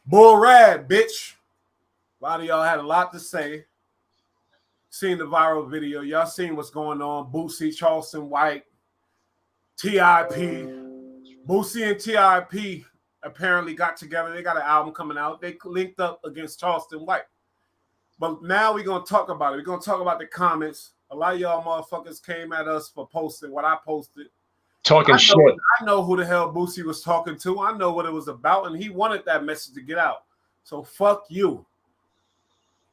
Bull rad, bitch. A lot of y'all had a lot to say. Seen the viral video. Y'all seen what's going on. Boosie, Charleston White, T.I.P. Boosie and T.I.P. apparently got together. They got an album coming out. They linked up against Charleston White. But now we're going to talk about it. We're going to talk about the comments. A lot of y'all motherfuckers came at us for posting what I posted. Talking shit. I know who the hell Boosie was talking to. I know what it was about, and he wanted that message to get out. So fuck you.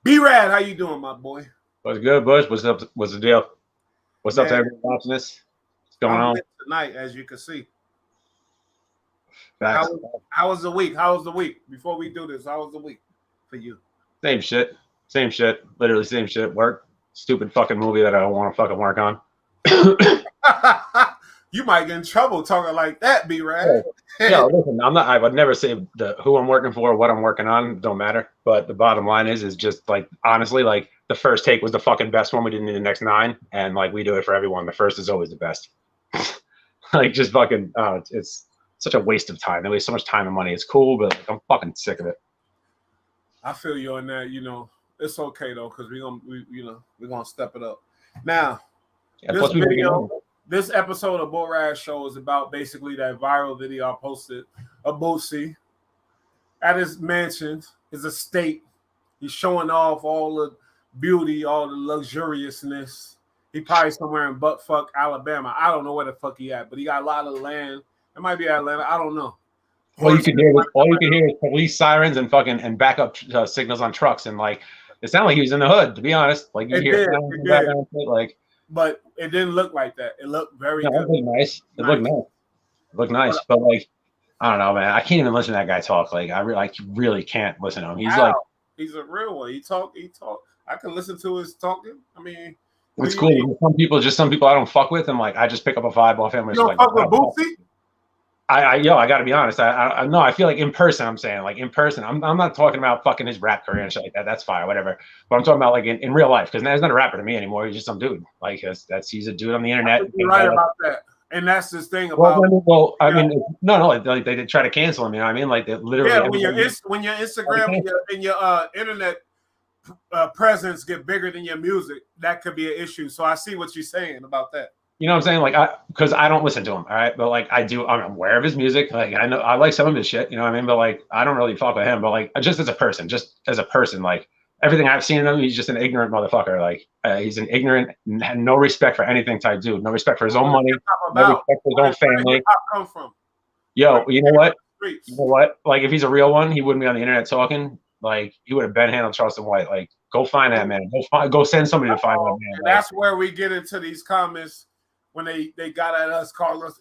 B-Rad, how you doing, my boy? What's good, Bush? What's up? What's the deal? What's up to everyone watching this? What's going on tonight? As you can see. How was the week? How was the week? Before we do this, how was the week for you? Same shit. Same shit. Literally same shit. Work. Stupid fucking movie that I don't want to fucking work on. You might get in trouble talking like that, B-Rad. Yeah, listen, I would never say who I'm working for, what I'm working on, don't matter. But the bottom line is just like, honestly, like the first take was the fucking best one. We didn't need the next 9. And like, we do it for everyone. The first is always the best. Like, just fucking, it's such a waste of time. They waste so much time and money. It's cool, but like, I'm fucking sick of it. I feel you on that. You know, it's okay though, because we're gonna step it up. Now, yeah, this episode of Bull Rad Show is about basically that viral video I posted of Boosie at his mansion, his estate. He's showing off all the beauty, all the luxuriousness. He probably somewhere in buttfuck Alabama. I don't know where the fuck he at, but he got a lot of land. It might be Atlanta. I don't know. All you can hear is police sirens and fucking and backup signals on trucks, and like it sounded like he was in the hood. To be honest, like you hear like. But it didn't look like that. It looked very good. It looked nice. It looked nice. It looked nice. But like, I don't know, man. I can't even listen to that guy talk. Like, I really can't listen to him. He's a real one. He talk. I can listen to his talking. I mean, it's cool. Some people I don't fuck with, and like I just pick up a vibe off him. You don't fuck with Boosie? I got to be honest. I feel like in person. I'm saying like in person. I'm not talking about fucking his rap career and shit like that. That's fine, whatever. But I'm talking about like in real life, because he's not a rapper to me anymore. He's just some dude. Like he's a dude on the internet. You're right about that. And that's this thing about. Like they try to cancel him. You know what I mean? Like they literally. Yeah, when your Instagram and your internet presence get bigger than your music, that could be an issue. So I see what you're saying about that. You know what I'm saying? Like, because I don't listen to him, all right? But like, I'm aware of his music. Like, I know I like some of his shit. You know what I mean? But like, I don't really fuck with him. But like, just as a person, like everything I've seen of him, he's just an ignorant motherfucker. Like, he's an ignorant, no respect for anything type dude. No respect for his own money. No respect for his own family. Come from? Yo, you know what? You know what? Like, if he's a real one, he wouldn't be on the internet talking. Like, he would have been handled Charleston White. Like, go find that man. Go send somebody to find that man. And that's where we get into these comments. When they got at us, calling us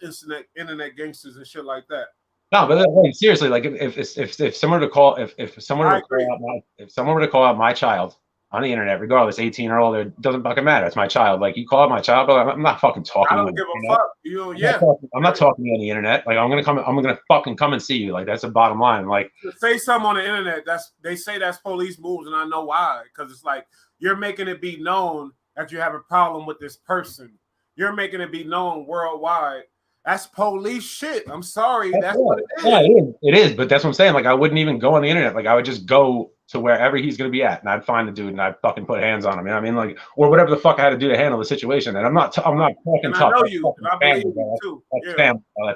internet gangsters and shit like that. No, but like, seriously, like if someone were to call out my child on the internet, regardless, 18 or older, it doesn't fucking matter. It's my child. Like you call out my child, but I'm not fucking talking. I don't give a fuck. I'm not talking to you on the internet. Like I'm gonna fucking come and see you. Like that's the bottom line. Like say something on the internet. They say that's police moves, and I know why. Because it's like you're making it be known that you have a problem with this person. You're making it be known worldwide. That's police shit. I'm sorry. That's what it is. Yeah, it is. But that's what I'm saying. Like, I wouldn't even go on the internet. Like, I would just go to wherever he's going to be at. And I'd find the dude and I'd fucking put hands on him. You know what I mean? Like, or whatever the fuck I had to do to handle the situation. And I'm not fucking tough. I know you. I believe you too. That's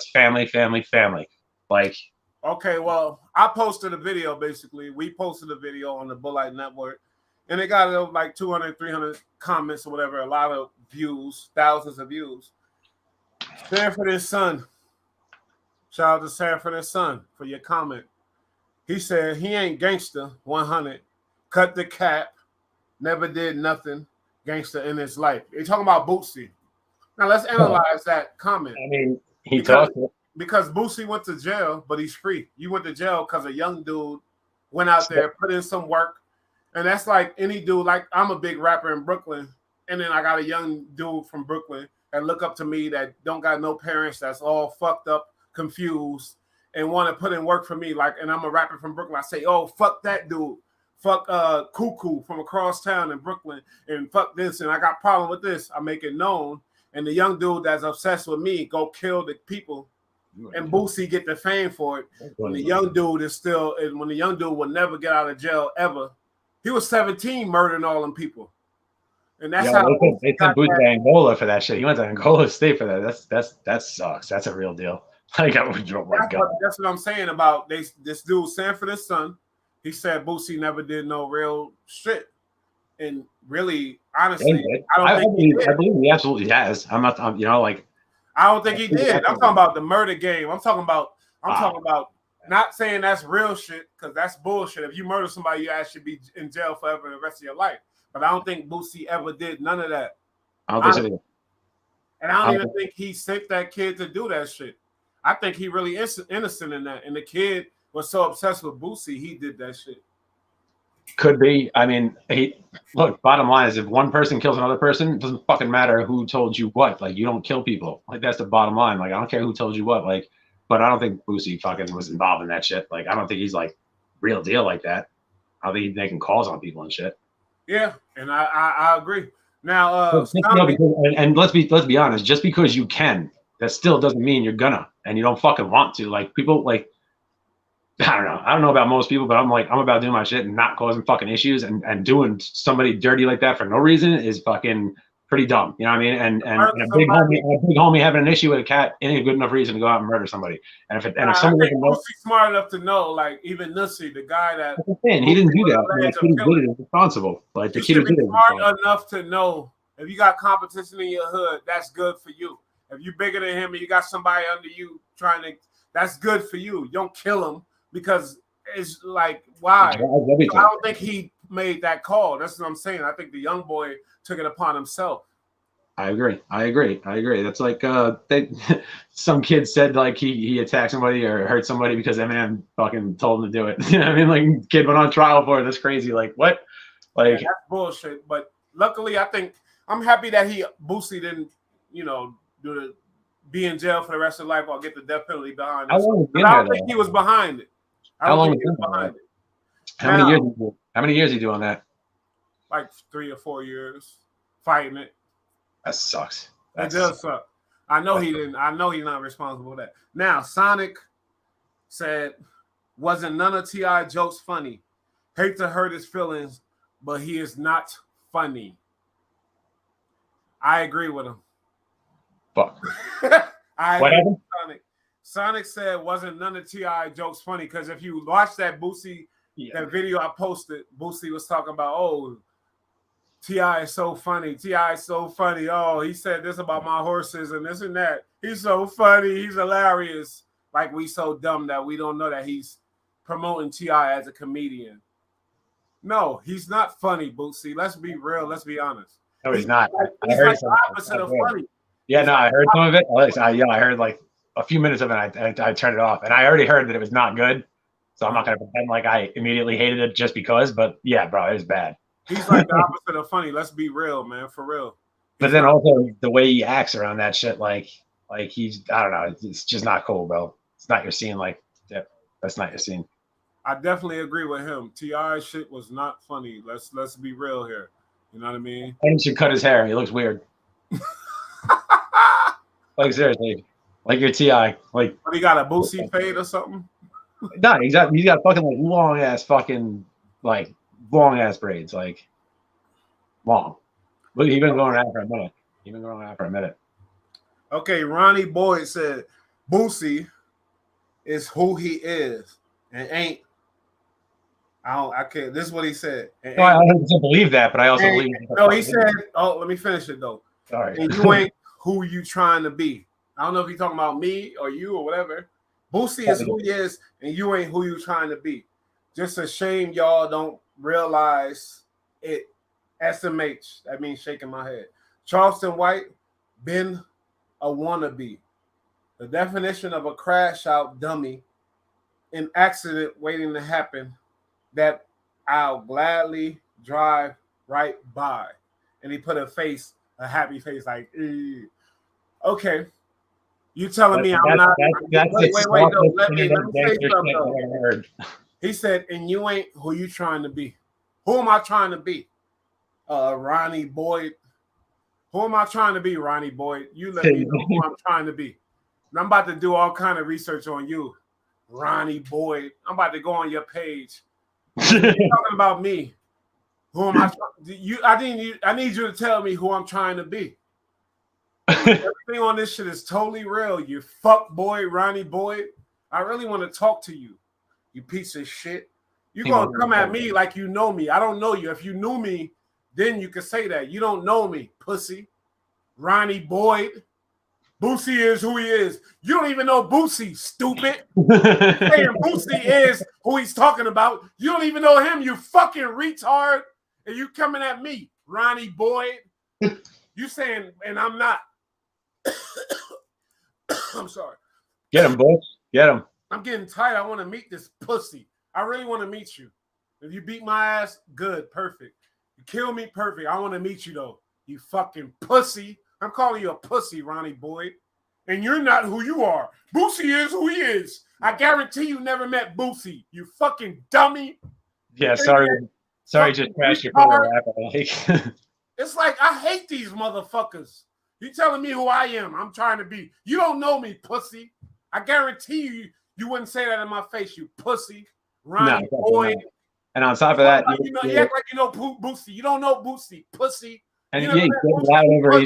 family. That's family. Like. Okay, well, I posted a video, basically. We posted a video on the Bullite Network. And it got like 200, 300 comments or whatever, a lot of views, thousands of views. Sanford and Son. Shout out to Sanford and Son for your comment. He said he ain't gangster, 100. Cut the cap. Never did nothing gangster in his life. You're talking about Boosie. Now let's analyze that comment. I mean, because Boosie went to jail, but he's free. You went to jail because a young dude went out there, put in some work. And that's like any dude, like I'm a big rapper in Brooklyn, and then I got a young dude from Brooklyn that look up to me that don't got no parents, that's all fucked up, confused, and want to put in work for me. Like, and I'm a rapper from Brooklyn. I say, oh, fuck that dude. Fuck Cuckoo from across town in Brooklyn, and fuck this, and I got problem with this. I make it known. And the young dude that's obsessed with me go kill the people and Boosie get the fame for it. When the young dude is still, and when the young dude will never get out of jail ever. He was 17 murdering all them people. And that's how they sent Boosie to Angola for that shit. He went to Angola State for that. That sucks. That's a real deal. Like, that's what I'm saying about this dude, Sanford's son. He said Boosie never did no real shit. And really, honestly, I believe he absolutely has. I'm not, I don't think he did. I'm talking about the murder game. I'm talking about not saying that's real shit, because that's bullshit. If you murder somebody, you actually be in jail forever the rest of your life. But I don't think Boosie ever did none of that. I don't think so. And I don't even think he sent that kid to do that shit. I think he really innocent in that. And the kid was so obsessed with Boosie, he did that shit. Could be. I mean, look, bottom line is if one person kills another person, it doesn't fucking matter who told you what. Like, you don't kill people. Like, that's the bottom line. Like, I don't care who told you what. Like, but I don't think Boosie fucking was involved in that shit. Like, I don't think he's like real deal like that. I don't think he's making calls on people and shit. Yeah, and I agree. Now, and let's be honest, just because you can, that still doesn't mean you're gonna, and you don't fucking want to. Like, people, like, I don't know about most people, but I'm about doing my shit and not causing fucking issues, and doing somebody dirty like that for no reason is fucking pretty dumb. You know what I mean? And a big homie having an issue with a cat ain't a good enough reason to go out and murder somebody. And if someone smart enough to know, like, even Nussie, the guy that he didn't do that. Like, he did it responsible. Like, the kid who did it smart enough to know if you got competition in your hood, that's good for you. If you bigger than him and you got somebody under you that's good for you. You don't kill him, because it's like, why? So I don't think he made that call. That's what I'm saying. I think the young boy took it upon himself. I agree. That's like some kid said, like, he attacked somebody or hurt somebody because Eminem fucking told him to do it. You know what I mean? Like, kid went on trial for it. That's crazy. Like, what? Like, that's bullshit. But luckily, I think I'm happy that Boosie didn't, be in jail for the rest of life or get the death penalty behind it. I don't think he was behind it. How many years he do on that? Like 3 or 4 years fighting it. That sucks. That does suck. I know he didn't. I know he's not responsible for that. Now, Sonic said, wasn't none of T.I. jokes funny. Hate to hurt his feelings, but he is not funny. I agree with him. Fuck. What happened? Sonic said, wasn't none of T.I. jokes funny, because if you watch that Boosie, that video I posted, Boosie was talking about, oh, T.I. is so funny. T.I. is so funny. Oh, he said this about my horses and this and that. He's so funny. He's hilarious. Like, we so dumb that we don't know that he's promoting T.I. as a comedian. No, he's not funny, Boosie. Let's be real. Let's be honest. No, he's not. He's like the opposite of funny. Yeah, no, I heard some of it. I heard like a few minutes of it. I turned it off, and I already heard that it was not good. So I'm not gonna pretend like I immediately hated it just because. But yeah, bro, it was bad. He's like the opposite of funny. Let's be real, man, for real. But then also the way he acts around that shit, like he's, I don't know, it's just not cool, bro. It's not your scene. Like, yeah, that's not your scene. I definitely agree with him. T.I. shit was not funny. Let's be real here. You know what I mean? And he should cut his hair. He looks weird. Like, seriously, like your T.I. Like, but he got a Boosie fade or something. No, he's got fucking like long ass braids, like long. Look, he's been going around for a minute. Okay, Ronnie Boyd said Boosie is who he is and ain't. I can't. This is what he said. No, I don't believe that, but I also believe. No, he said. Oh, let me finish it though. Sorry. And you ain't who you trying to be. I don't know if you're talking about me or you or whatever. Boosie is who he is, and you ain't who you trying to be. Just a shame y'all don't realize it. SMH, that means shaking my head. Charleston White, been a wannabe. The definition of a crash out dummy, an accident waiting to happen that I'll gladly drive right by. And he put a happy face like, ew. Okay. You telling me I'm not? Wait, no, let me say something though. He said, and you ain't who you trying to be. Who am I trying to be? Ronnie Boyd. Who am I trying to be, Ronnie Boyd? You let me know who I'm trying to be. And I'm about to do all kind of research on you, Ronnie Boyd. I'm about to go on your page. You're talking about me. Who am I? I need you to tell me who I'm trying to be. Everything on this shit is totally real. You fuck boy, Ronnie Boyd. I really want to talk to you. You piece of shit. You're gonna come at me like you know me. I don't know you. If you knew me, then you could say that. You don't know me, pussy. Ronnie Boyd. Boosie is who he is. You don't even know Boosie, stupid. Saying Boosie is who he's talking about. You don't even know him, you fucking retard. And you coming at me, Ronnie Boyd. You saying, and I'm not. I'm sorry. Get him, boy. Get him. I'm getting tired. I want to meet this pussy. I really want to meet you. If you beat my ass, good, perfect. You kill me, perfect. I want to meet you, though. You fucking pussy. I'm calling you a pussy, Ronnie Boyd. And you're not who you are. Boosie is who he is. I guarantee you never met Boosie. You fucking dummy. Yeah, sorry. Sorry, just crashed your favorite rapper. It's like, I hate these motherfuckers. You telling me who I am. I'm trying to be. You don't know me, pussy. I guarantee you wouldn't say that in my face, you pussy. Ronnie Boyd. And on top of that, you act like you know Boosie. You don't know Boosie, pussy. And he's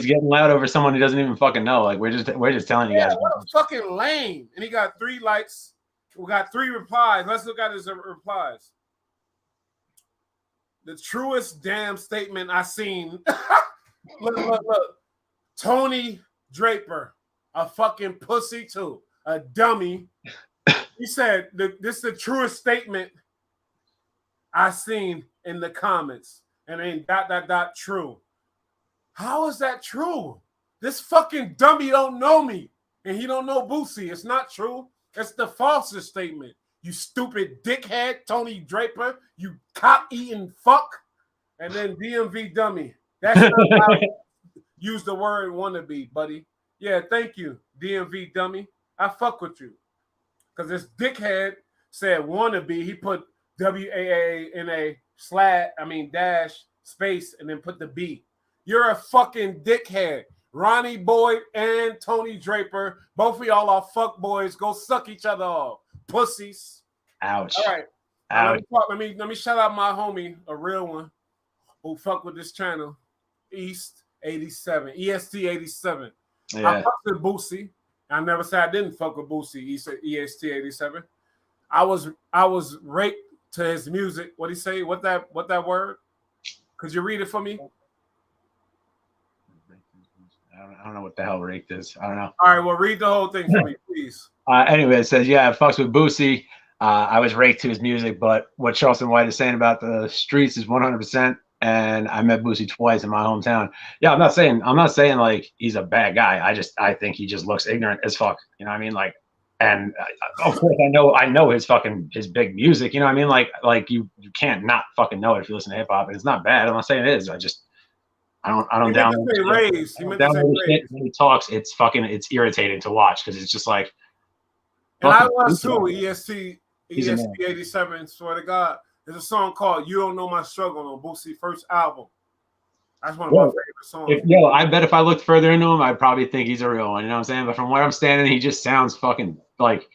getting loud over someone he doesn't even fucking know. Like we're just telling you guys. What a fucking lame. And he got 3 likes. We got 3 replies. Let's look at his replies. The truest damn statement I seen. Look. Tony Draper, a fucking pussy too, a dummy. He said this is the truest statement I seen in the comments, and ain't ... true. How is that true? This fucking dummy don't know me, and he don't know Boosie. It's not true. It's the falsest statement. You stupid dickhead, Tony Draper. You cock-eating fuck. And then DMV dummy. That's not how I use the word wannabe, buddy. Yeah, thank you, DMV dummy. I fuck with you. Because this dickhead said wannabe. He put WAANA dash space and then put the B. You're a fucking dickhead. Ronnie Boyd and Tony Draper, both of y'all are fuck boys. Go suck each other off. Pussies. Ouch. All right. Ouch. Let me shout out my homie, a real one, who fuck with this channel. EST 87. Yeah. I fucked with Boosie. I never said I didn't fuck with Boosie. EST 87. I was raped to his music. What he say? What that word? Could you read it for me? I don't know what the hell raped is. I don't know. All right, well, read the whole thing for me, please. Anyway, it says, yeah, it fucks with Boosie. I was raked to his music, but what Charleston White is saying about the streets is 100%. And I met Boosie twice in my hometown. Yeah, I'm not saying like he's a bad guy. I think he just looks ignorant as fuck. You know what I mean? Like, and of course I know his big music. You know what I mean? Like you can't not fucking know it if you listen to hip hop. And it's not bad. I'm not saying it is. I don't download it. When he talks, it's irritating to watch because it's just like. And I was too. EST 87. Swear to God. There's a song called "You Don't Know My Struggle" on Boosie's first album. That's one of my favorite songs. I bet if I looked further into him, I'd probably think he's a real one. You know what I'm saying? But from where I'm standing, he just sounds fucking like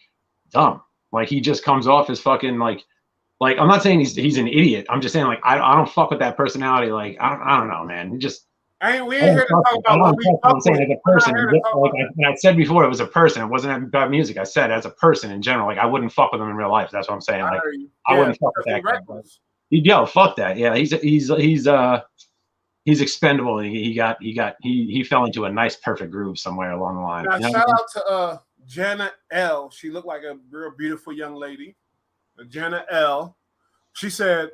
dumb. Like he just comes off as fucking like I'm not saying he's an idiot. I'm just saying like I don't fuck with that personality. Like I don't know, man. He just. We ain't here to talk about what we fuck with. As a person, I said before, it was a person. It wasn't about music. I said as a person in general, like I wouldn't fuck with him in real life. That's what I'm saying. Like I wouldn't fuck with that guy. Fuck that. Yeah, he's expendable. He fell into a nice, perfect groove somewhere along the line. Now, shout out to Jana L. She looked like a real beautiful young lady. Jana L. She said,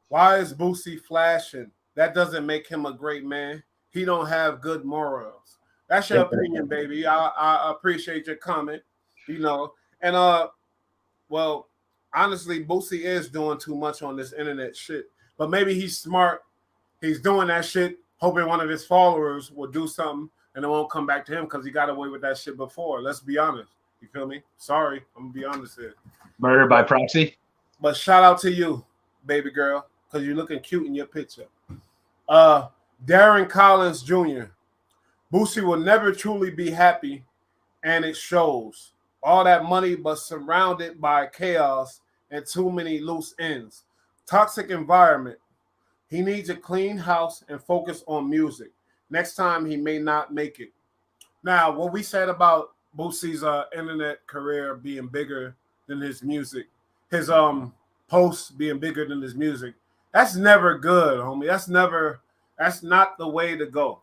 "Why is Boosie flashing? That doesn't make him a great man. He don't have good morals." That's your opinion, baby. I appreciate your comment. You know, and well, honestly, Boosie is doing too much on this internet shit. But maybe he's smart. He's doing that shit, hoping one of his followers will do something and it won't come back to him because he got away with that shit before. Let's be honest. You feel me? Sorry, I'm gonna be honest here. Murder by proxy. But shout out to you, baby girl, because you're looking cute in your picture. Darren Collins Jr. Boosie will never truly be happy and it shows. All that money, but surrounded by chaos and too many loose ends. Toxic environment. He needs a clean house and focus on music. Next time, he may not make it. Now, what we said about Boosie's internet career being bigger than his music, his posts being bigger than his music, that's never good, homie. That's not the way to go.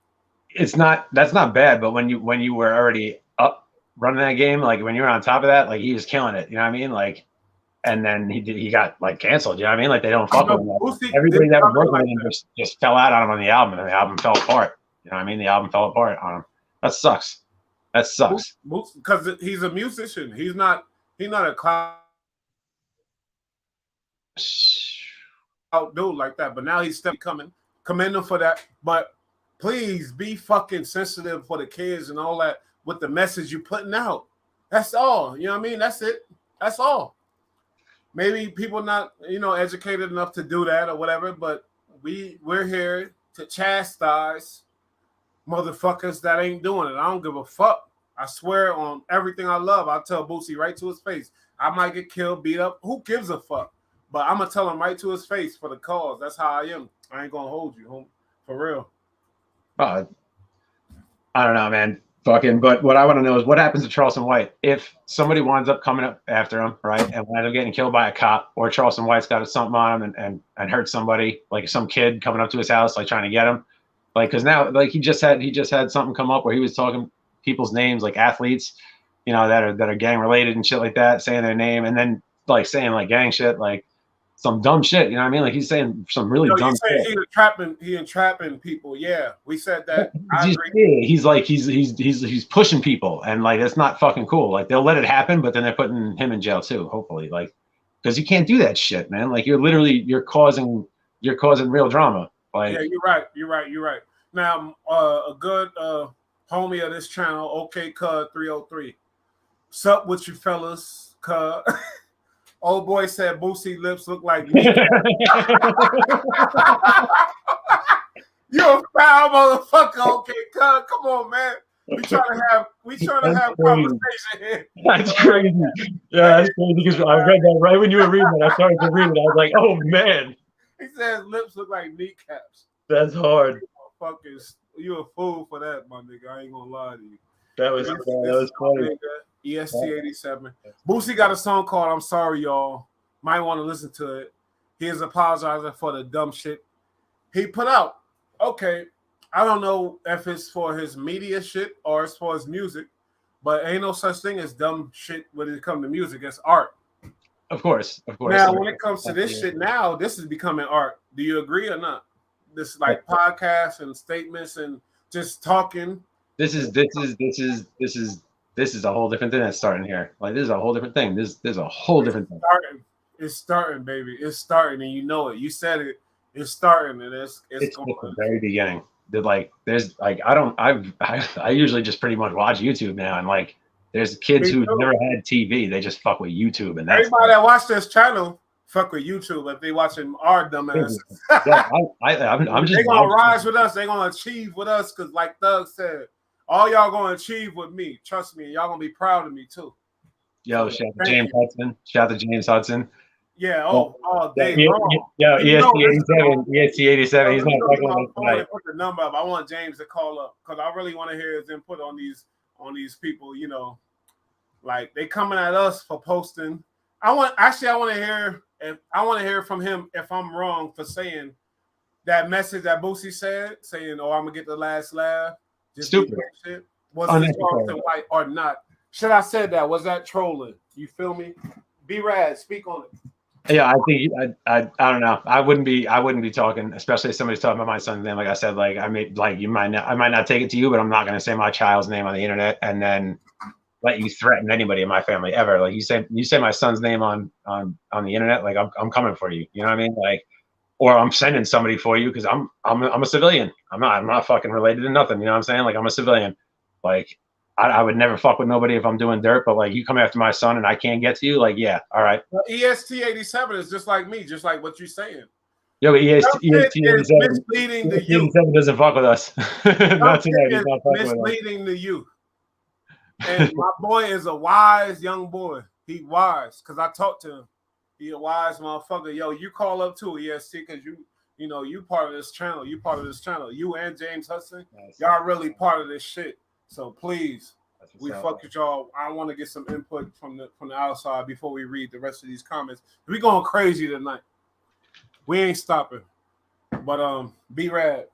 It's not, that's not bad, but when you were already up running that game, like when you were on top of that, like he was killing it. You know what I mean? Like, and then he got like canceled. You know what I mean? Like they don't fuck with him. Everybody that was working with him just fell out on him on the album, and the album fell apart. You know what I mean? The album fell apart on him. That sucks. That sucks. Because he's a musician. He's not a cloud dude like that. But now he's still coming. Commend him for that. But please be fucking sensitive for the kids and all that with the message you're putting out. That's all. You know what I mean? That's it. That's all. Maybe people not, educated enough to do that or whatever, but we're here to chastise motherfuckers that ain't doing it. I don't give a fuck. I swear on everything I love. I'll tell Boosie right to his face. I might get killed, beat up. Who gives a fuck? But I'm going to tell him right to his face for the cause. That's how I am. I ain't going to hold you, home. For real. I don't know, man. But what I want to know is what happens to Charleston White if somebody winds up coming up after him, right, and winds up getting killed by a cop, or Charleston White's got something on him and hurt somebody, like some kid coming up to his house, like trying to get him, like because now, like he just had something come up where he was talking people's names, like athletes, that are gang related and shit like that, saying their name, and then like saying like gang shit, like some dumb shit, you know what I mean? Like he's saying some really dumb shit. He entrapping people. Yeah, we said that. He's pushing people, and like that's not fucking cool. Like they'll let it happen, but then they're putting him in jail too. Hopefully, like because you can't do that shit, man. Like you're causing real drama. Like yeah, you're right. Now, a good homie of this channel, OK Cud 303. Sup with you fellas, Cud. Old boy said Boosie lips look like me. You a foul motherfucker, OK Cud. Come on, man. We trying to have conversation here. That's crazy. Yeah, that's crazy because I read that right when you were reading it. I started to read it. I was like, oh man. He says lips look like kneecaps. That's hard. You a fool for that, my nigga. I ain't gonna lie to you. That was funny. EST87. Boosie got a song called I'm Sorry, Y'all. Might want to listen to it. He is apologizing for the dumb shit he put out. Okay, I don't know if it's for his media shit or it's for his music, but ain't no such thing as dumb shit when it comes to music. It's art. Of course. Now, when it comes to this shit, now this is becoming art. Do you agree or not? This like podcasts and statements and just talking. This is a whole different thing that's starting here. Like this is a whole different thing. There's a whole different thing. It's starting, baby. It's starting, and you know it. You said it. It's starting, and it's going. At the very beginning. There's like I usually just pretty much watch YouTube now, and like there's kids who never had TV. They just fuck with YouTube, and that's everybody that watch this channel fuck with YouTube if they watching our dumbasses. Yeah, I'm just. They gonna rise with us. They gonna achieve with us because, like Doug said, all y'all gonna achieve with me. Trust me, y'all gonna be proud of me too. Yo, shout out to James Hudson. Shout out to James Hudson. Yeah. All day long. Yeah, EST87. EST87. He's not fucking with us tonight. Put the number up. I want James to call up because I really want to hear his input on these people. Like they coming at us for posting. I want to hear from him if I'm wrong for saying that message that Boosie said, saying, "Oh, I'm gonna get the last laugh." Just stupid. Shit. Was it Charleston White or not? Should I said that? Was that trolling? You feel me? B-Rad, speak on it. Yeah, I think I don't know. I wouldn't be talking, especially if somebody's talking about my son's name. Like I said, like I might not take it to you, but I'm not gonna say my child's name on the internet and then let you threaten anybody in my family ever. Like you say my son's name on the internet, like I'm coming for you. You know what I mean? Like, or I'm sending somebody for you because I'm a civilian. I'm not fucking related to nothing. You know what I'm saying? Like I'm a civilian. Like I would never fuck with nobody if I'm doing dirt, but like you come after my son and I can't get to you, like yeah, all right. Well, EST87 is just like me, just like what you're saying. Yeah, but EST87 misleading the youth. doesn't fuck with us. Not tonight. He's not fucking misleading the youth. And my boy is a wise young boy. He wise because I talked to him. He a wise motherfucker. Yo, you call up too, EST, because you know you part of this channel. You part of this channel. You and James Hudson, y'all really part of this shit. So please, we fuck with y'all. I want to get some input from the outside before we read the rest of these comments. We going crazy tonight. We ain't stopping. But be rad.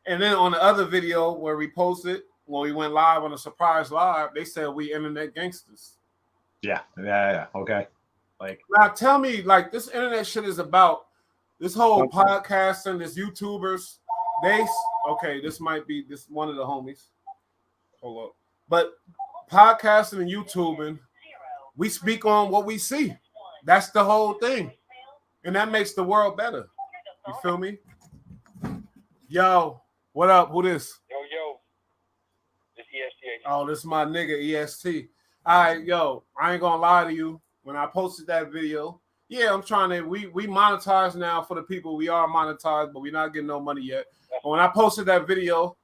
And then on the other video where we posted when we went live on a surprise live, they said we internet gangsters. Yeah. Okay. Like now, tell me, like this internet shit is about this whole podcasting, this YouTubers. This might be this one of the homies. Hold up, but podcasting and YouTubing, we speak on what we see. That's the whole thing, and that makes the world better. You feel me? Yo, what up? Who this? Yo. This EST. Oh, this is my nigga EST. All right, yo, I ain't gonna lie to you. When I posted that video, yeah, I'm trying to. We monetize now for the people. We are monetized, but we're not getting no money yet. But when I posted that video,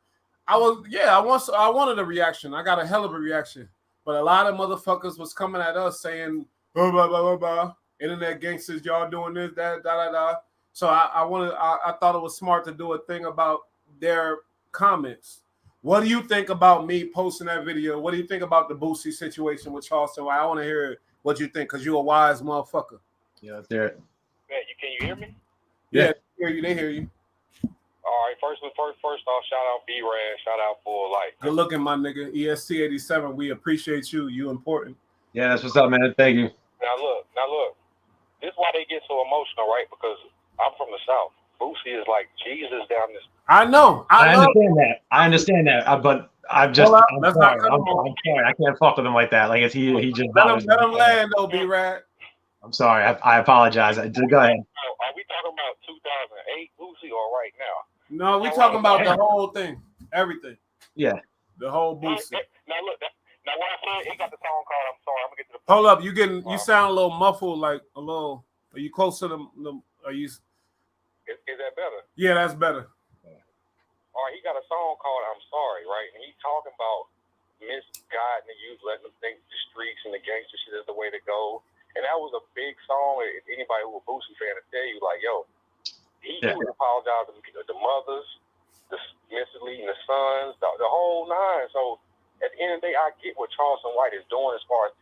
I wanted a reaction. I got a hell of a reaction, but a lot of motherfuckers was coming at us saying blah blah blah blah blah. Internet gangsters, y'all doing this, that, da da da. So I thought it was smart to do a thing about their comments. What do you think about me posting that video? What do you think about the Boosie situation with Charleston? I want to hear what you think, because you're a wise motherfucker. Yeah, let's hear it. Man, can you hear me? Yeah, they hear you. All right, first off, shout out B-Rad, shout out Full Life. Good looking, my nigga. EST87, we appreciate you. You important. Yeah, that's what's up, man. Thank you. Now look. This is why they get so emotional, right? Because I'm from the South. Boosie is like Jesus down this. I know. I understand that. But I'm just. I'm sorry. I can't fuck with him like that. Like he just. Let him land though, B-Rad. I'm sorry. I apologize. Go ahead. Are we talking about 2008 Boosie or right now? No, we talking about the whole thing, everything. Yeah. The whole Boosie. Now look. Now what I said, he got the song called "I'm Sorry." I'm gonna get to the. Hold up, you sound a little muffled, like a little. Are you close to the? Are you? Is that better? Yeah, that's better. All right, he got a song called "I'm Sorry," right? And he's talking about misguiding the youth, letting them think the streets and the gangster shit is the way to go. And that was a big song. Anybody who was a Boosie fan would tell you, like, yo, he was apologizing to the mothers, the misleading the sons, the whole nine. So at the end of the day, I get what Charleston White is doing as far as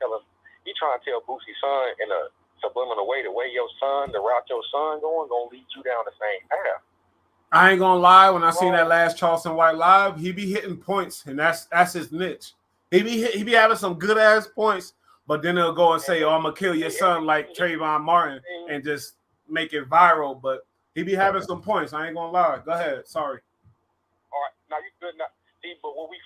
he trying to tell Boosie's son in a subliminal way, the way your son, the route your son going, gonna lead you down the same path. I ain't gonna lie, when I seen that last Charleston White live, he be hitting points, and that's his niche. He be having some good ass points, but then they'll go and say, "Oh, I'm gonna kill your son," like Trayvon Martin, and just make it viral. But he be having some points. I ain't gonna lie. Go ahead. Sorry. All right, now you good now. See, but what we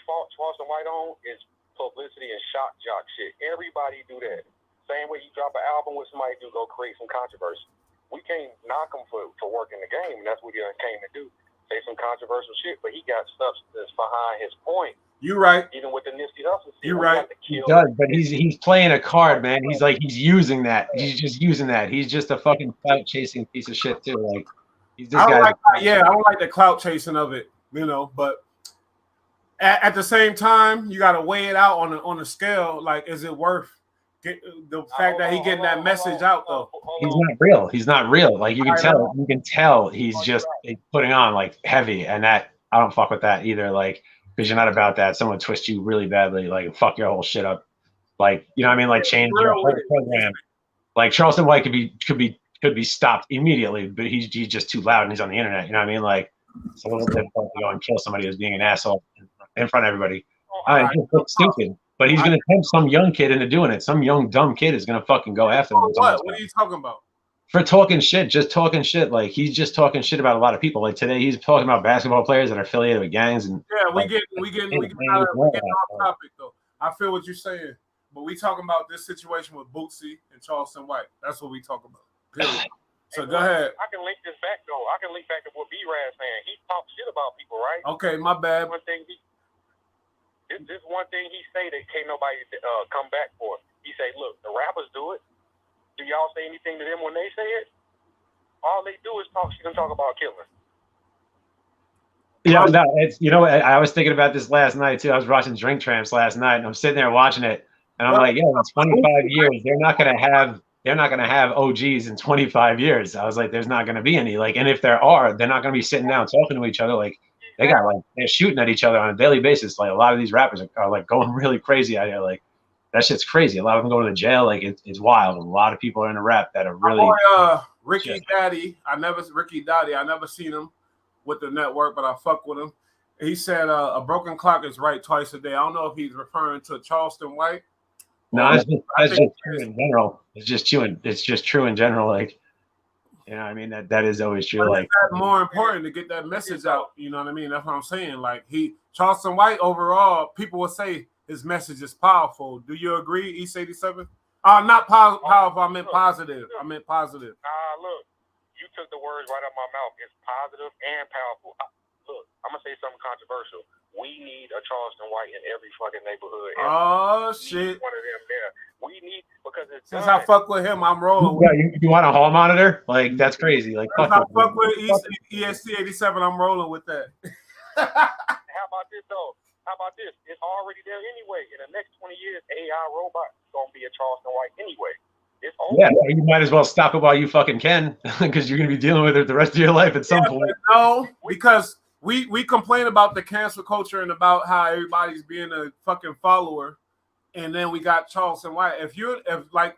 fought Charleston White on is publicity and shock jock shit. Everybody do that. Same way you drop an album with somebody do, go create some controversy. We can't knock him for working the game, and that's what he came to do. Say some controversial shit, but he got substance behind his point. You right. Even with the Nipsey Hussle shit, you right. He does, but he's playing a card, man. He's using that. He's just using that. He's just a fucking clout chasing piece of shit too. Like he's this guy. I don't like the clout chasing of it, but at the same time, you got to weigh it out on a scale. Like, is it worth the fact that he getting that message out though? He's not real. He's not real. Like you can tell. You can tell he's just putting on like heavy, and that I don't fuck with that either. Like. Because you're not about that. Someone twists you really badly, like fuck your whole shit up. Like, you know what I mean? Like change your whole program. Like Charleston White could be stopped immediately, but he's just too loud and he's on the internet. You know what I mean? Like it's a little difficult to go and kill somebody who's being an asshole in front of everybody. It looks stupid. But he's gonna tempt some young kid into doing it. Some young dumb kid is gonna fucking go after him. What are you talking about? For talking shit, just talking shit. Like he's just talking shit about a lot of people. Like today, he's talking about basketball players that are affiliated with gangs. And yeah, we get off topic though. I feel what you're saying, but we talking about this situation with Boosie and Charleston White. That's what we talk about. Period. So go ahead. I can link this back though. I can link back to what B-Rad saying. He talks shit about people, right? Okay, my bad. This one thing he say that can't nobody come back for. He say, look, the rappers do it. Do y'all say anything to them when they say it? All they do is talk shit and talk about killing. Yeah, no, it's I was thinking about this last night too. I was watching Drink Champs last night, and I'm sitting there watching it, and I'm like, in 25 years, they're not gonna have OGs in 25 years. I was like, there's not gonna be any. Like, and if there are, they're not gonna be sitting down talking to each other. Like, they're shooting at each other on a daily basis. Like, a lot of these rappers are like going really crazy out here. Like, that shit's crazy. A lot of them going to jail. Like, it's wild. A lot of people are in the rap that are really. Ricky Daddy. I never seen him with the network, but I fuck with him. He said a broken clock is right twice a day. I don't know if he's referring to Charleston White. No, that's just true in general. It's just true in general. Like, I mean, that is always true. Like, that's more important to get that message out. You know what I mean? That's what I'm saying. Like, Charleston White overall, people will say his message is powerful. Do you agree, East 87? Not powerful. I meant positive. Look, you took the words right out of my mouth. It's positive and powerful. Look, I'm gonna say something controversial. We need a Charleston White in every fucking neighborhood. Shit! One of them there. We need, because it's since I fuck with him, I'm rolling. You want a hall monitor? Like, that's crazy. Like, since I fuck with EST 87, I'm rolling with that. How about this though? How about this? It's already there anyway. In the next 20 years, AI robot is gonna be a Charleston White anyway. It's over. Yeah, you might as well stop it while you fucking can, because you're gonna be dealing with it the rest of your life at some point. No, because we complain about the cancel culture and about how everybody's being a fucking follower, and then we got Charleston White. If like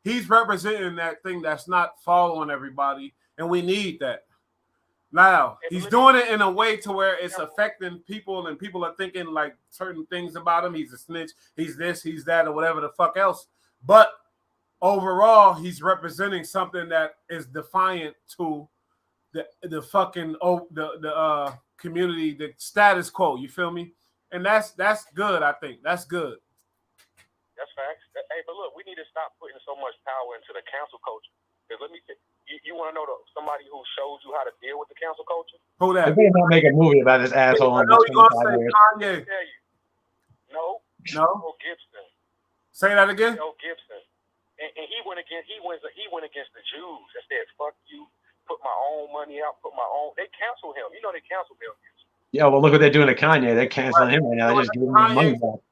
he's representing that thing that's not following everybody, and we need that. Now he's doing it in a way to where it's affecting people, and people are thinking like certain things about him. He's a snitch. He's this. He's that, or whatever the fuck else. But overall, he's representing something that is defiant to the fucking the community, the status quo. You feel me? And that's good. I think that's good. That's facts. Hey, but look, we need to stop putting so much power into the cancel culture. Because let me say, you want to know somebody who shows you how to deal with the cancel culture? Who that? They not make a movie about this asshole. I know you're gonna say Kanye. No. Gibson. Say that again. No, Gibson. And he went against the Jews and said, "Fuck you, put my own money out, put my own." They canceled him. You know they canceled him. Yeah, well, look what they're doing to Kanye. They're canceling him right now. They're just giving him money back.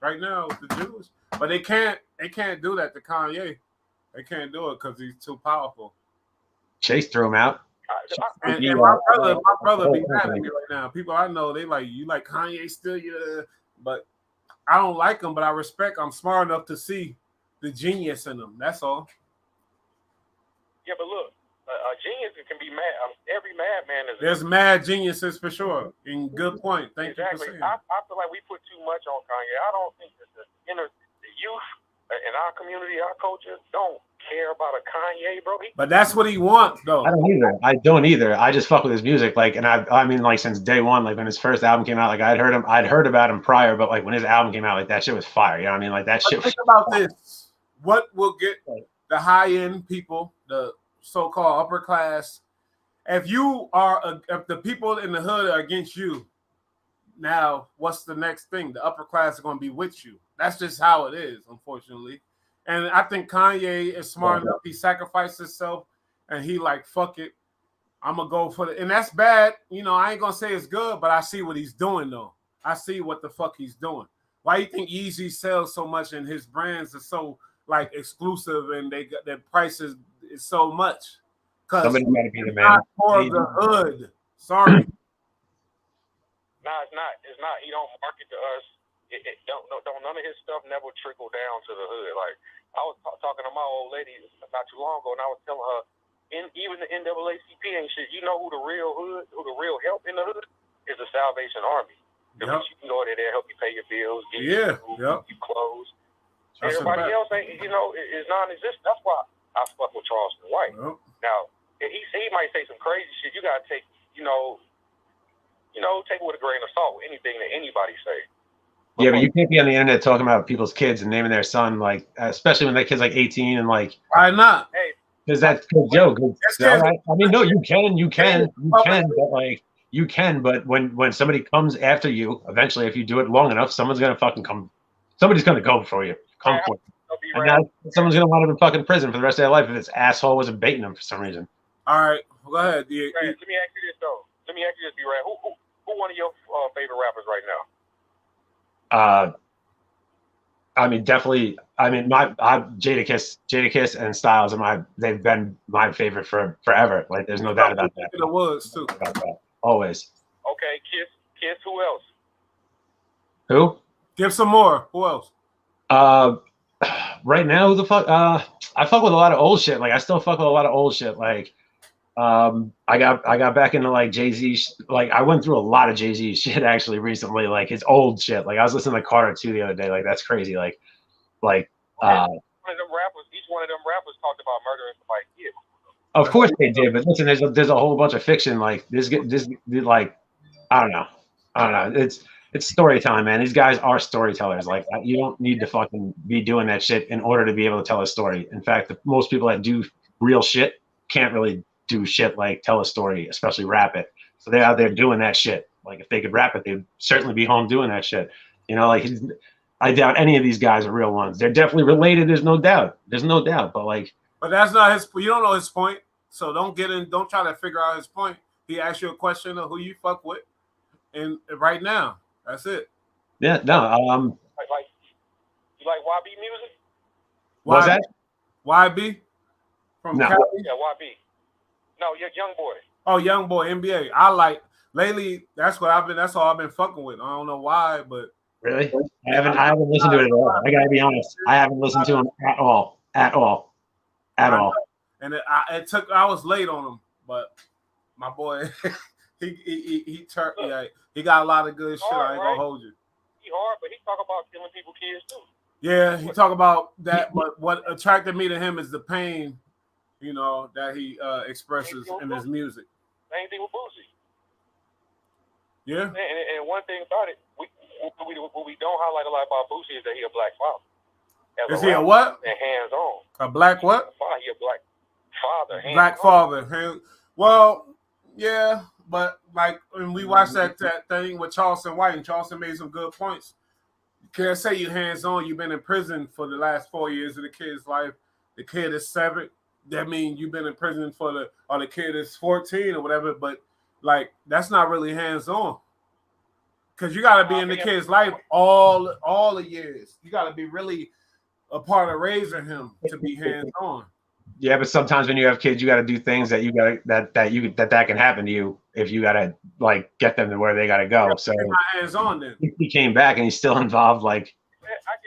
Right now, with the Jews, but they can't do that to Kanye. They can't do it because he's too powerful. Chase threw him out. And my brother be mad at me right now. People I know, they like, you like Kanye still, but I don't like him, but I respect. I'm smart enough to see the genius in him. That's all. Yeah, but look, a genius can be mad. Every madman is. There's mad geniuses for sure. And good point. Thank you for saying. I feel like we put too much on Kanye. I don't think that the youth in our community, our culture, don't care about a Kanye, bro. But that's what he wants, though. I don't either. I just fuck with his music, like, and I mean, like, since day one, like when his first album came out, like I'd heard about him prior, but like when his album came out, like that shit was fire. You know what I mean? Like that shit. Think about this. What will get the high end people, the so-called upper class? If the people in the hood are against you, now what's the next thing? The upper class are going to be with you. That's just how it is, unfortunately. And I think Kanye is smart enough. He sacrificed himself, and he like, fuck it, I'm gonna go for it. And that's bad. I ain't gonna say it's good, but I see what he's doing though. I see what the fuck he's doing. Why you think Yeezy sells so much and his brands are so like exclusive and they got their prices is so much? Because somebody gotta be the man. Not for the hood. Sorry. No, it's not. It's not. He don't market to us. Don't none of his stuff never trickle down to the hood. Like I was talking to my old lady not too long ago, and I was telling her, even the NAACP ain't shit. You know who the real help in the hood is? The Salvation Army. Yep. You can go there, they'll help you pay your bills, give you food, give you clothes. Everybody else ain't, is non-existent. That's why I fuck with Charleston White. Yep. Now, he might say some crazy shit. You gotta take, take it with a grain of salt with anything that anybody say. Yeah, but you can't be on the internet talking about people's kids and naming their son, like, especially when that kid's like 18 and like. Why not? Hey, because that's good joke. Right? I mean, no, you can, but like you can, but when somebody comes after you, eventually, if you do it long enough, someone's gonna fucking come. Somebody's gonna go for you. Come for you. And now someone's gonna want him in fucking prison for the rest of their life if this asshole wasn't baiting them for some reason. All right, go ahead. Let me ask you this though. B-Ray. Who one of your favorite rappers right now? I mean, definitely. I mean, Jadakiss and Styles they've been my favorite for forever. Like, there's no doubt about that. The Woods too. About that. Always. Okay, Kiss. Who else? Who? Give some more. Who else? Right now, who the fuck? I fuck with a lot of old shit. Like, I still fuck with a lot of old shit. Like, I got back into like Jay-Z. Like, I went through a lot of Jay-Z shit actually recently. Like, his old shit. Like, I was listening to Carter 2 the other day. Like, that's crazy. Like. One of them rappers. Each one of them rappers talked about murdering somebody's kid. Of course they did, but listen, there's a whole bunch of fiction. Like, this like, I don't know. It's storytelling, man. These guys are storytellers. Like, you don't need to fucking be doing that shit in order to be able to tell a story. In fact, most people that do real shit can't really do shit like tell a story, especially rap it. So they're out there doing that shit. Like, if they could rap it, they'd certainly be home doing that shit. You know, like, I doubt any of these guys are real ones. They're definitely related. There's no doubt. But like, but that's not his. You don't know his point, so don't get in. Don't try to figure out his point. He asked you a question of who you fuck with, and right now, that's it. Yeah, no. Like you like YB music? What's that? YB from No. Cali? Yeah, YB. No, you're Young Boy. Oh, Young Boy, NBA. I like lately. That's what I've been. That's all I've been fucking with. I don't know why, but. Really? I haven't listened to it at all. I gotta be honest. I haven't listened to him at all. And I was late on him, but my boy, he turned. Yeah, he got a lot of good shit. I ain't gonna hold you. He hard, but he talk about killing people, kids too. Yeah, he talk about that. But what attracted me to him is the pain, you know, that he expresses in his music. Same thing with Boosie. Yeah. And one thing about it, what we don't highlight a lot about Boosie is that he a black father. Is he a what? And hands on. A black what? He a black father. Black father. Well, yeah, but like when we watched that thing with Charleston White, and Charleston made some good points. You can't say you hands on. You've been in prison for the last 4 years of the kid's life. The kid is 7. That means you've been in prison for the kid is 14 or whatever. But like, that's not really hands on. Because you got to be in the kid's life all the years. You got to be really a part of raising him to be hands on. Yeah, but sometimes when you have kids, you got to do things that you got that can happen to you if you got to like get them to where they got to go. So hands on then. He came back and he's still involved. Like,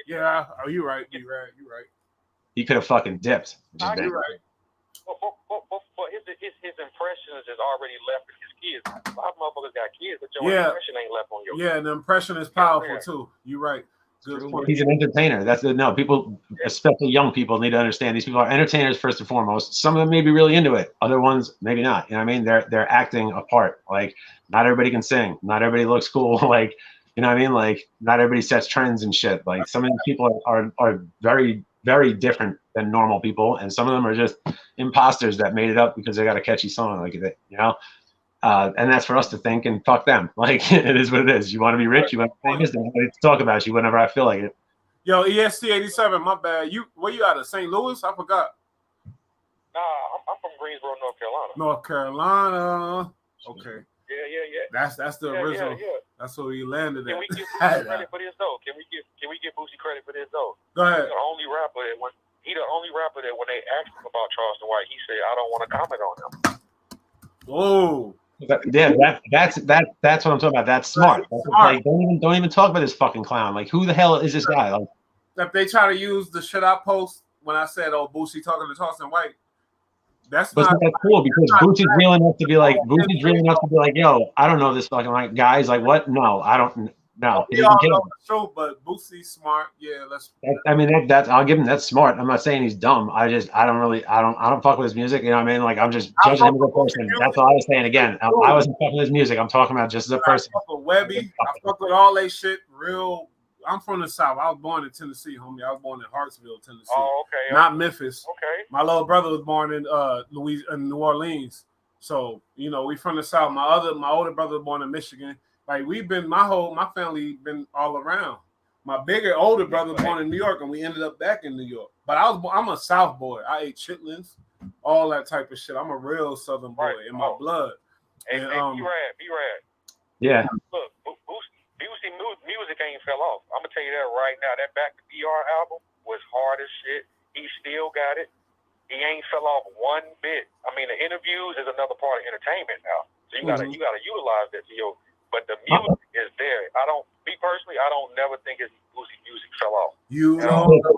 yeah, oh, you're right. He could have fucking dipped. You're right. But his impressions is already left with his kids. A lot of motherfuckers got kids, but your impression ain't left on your kids. Yeah, the impression is powerful too. You're right. Good point. He's an entertainer. People, especially young people, need to understand these people are entertainers first and foremost. Some of them may be really into it. Other ones, maybe not. You know what I mean? They're acting a part. Like, not everybody can sing. Not everybody looks cool. Like, you know what I mean? Like, not everybody sets trends and shit. Like, some of these people are very, very different than normal people, and some of them are just imposters that made it up because they got a catchy song, like, you know. And that's for us to think, and fuck them. Like, it is what it is. You want to be rich, you want to be famous, then I talk about you whenever I feel like it. Yo, EST87, my bad. Where you out of? St. Louis? I forgot. Nah, I'm from Greensboro, North Carolina. North Carolina. Okay. Yeah. That's the original. Yeah. That's where he landed at. Can we give Boosie credit for this though? Can we give Boosie credit for this though? Go ahead. He's the only rapper that when they asked him about Charleston White, he said, "I don't want to comment on him." Oh. Yeah, that's what I'm talking about. That's smart. That's smart. Like, don't even talk about this fucking clown. Like, who the hell is this guy? Like, if they try to use the shit I post when I said, "Oh, Boosie talking to Charleston White," that's not cool because Boosie's real enough to be like, yo, I don't know this fucking like guy's like, what? No, I don't. No, we all know the truth, but Boosie's smart. Yeah, that's I'll give him that's smart. I'm not saying he's dumb. I don't fuck with his music. You know what I mean? Like, I'm just judging him as a person. That's all I was saying. Again, I wasn't fucking with his music. I'm talking about just as a person. I fuck with Webby. I fuck with all that shit. Real. I'm from the South. I was born in Tennessee, homie. I was born in Hartsville, Tennessee. Oh, okay. Not Memphis. Okay. My little brother was born in New Orleans. So, you know, we from the South. My older brother was born in Michigan. Like, my family been all around. My older brother was born in New York, and we ended up back in New York. But I'm a South boy. I ate chitlins, all that type of shit. I'm a real Southern boy in my blood. Hey, B-Rad. Yeah. Look, Boosie music ain't fell off. I'm gonna tell you that right now. That Back to BR album was hard as shit. He still got it. He ain't fell off one bit. I mean, the interviews is another part of entertainment now. So you gotta utilize that to your. But the music is there. I don't never think his Boosie music fell off.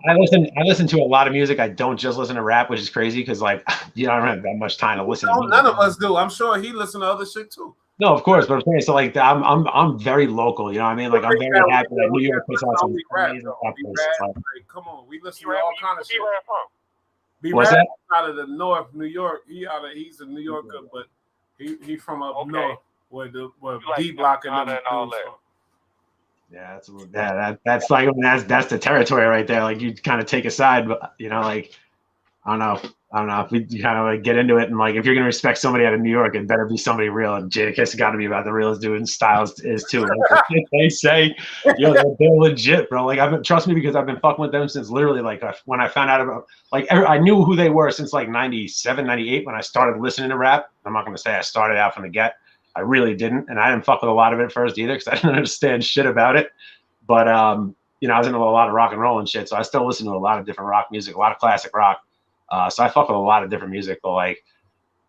I listen to a lot of music. I don't just listen to rap, which is crazy because like I don't have that much time to listen. To none of us do. I'm sure he listens to other shit too. No, of course, but I'm saying so like I'm very local. You know what I mean? Like I'm very happy that New York puts out some amazing stuff. Come on, we listen to all kind of shit. What's that? Out of the North, New York. He's a New Yorker, but he from up north where D Block and them all that. Yeah, that's like that's the territory right there. Like you kind of take a side, but you know, like I don't know if we kind of like get into it and like if you're gonna respect somebody out of New York, it better be somebody real. And Jadakiss got to be about the realest dude, and Styles is too. Like, they say, they're legit, bro. Like trust me because I've been fucking with them since literally like when I found out about like I knew who they were since like 97, 98 when I started listening to rap. I'm not gonna say I started out from the get. I really didn't, and I didn't fuck with a lot of it at first either because I didn't understand shit about it. But I was into a lot of rock and roll and shit, so I still listen to a lot of different rock music, a lot of classic rock. So I fuck with a lot of different music, but like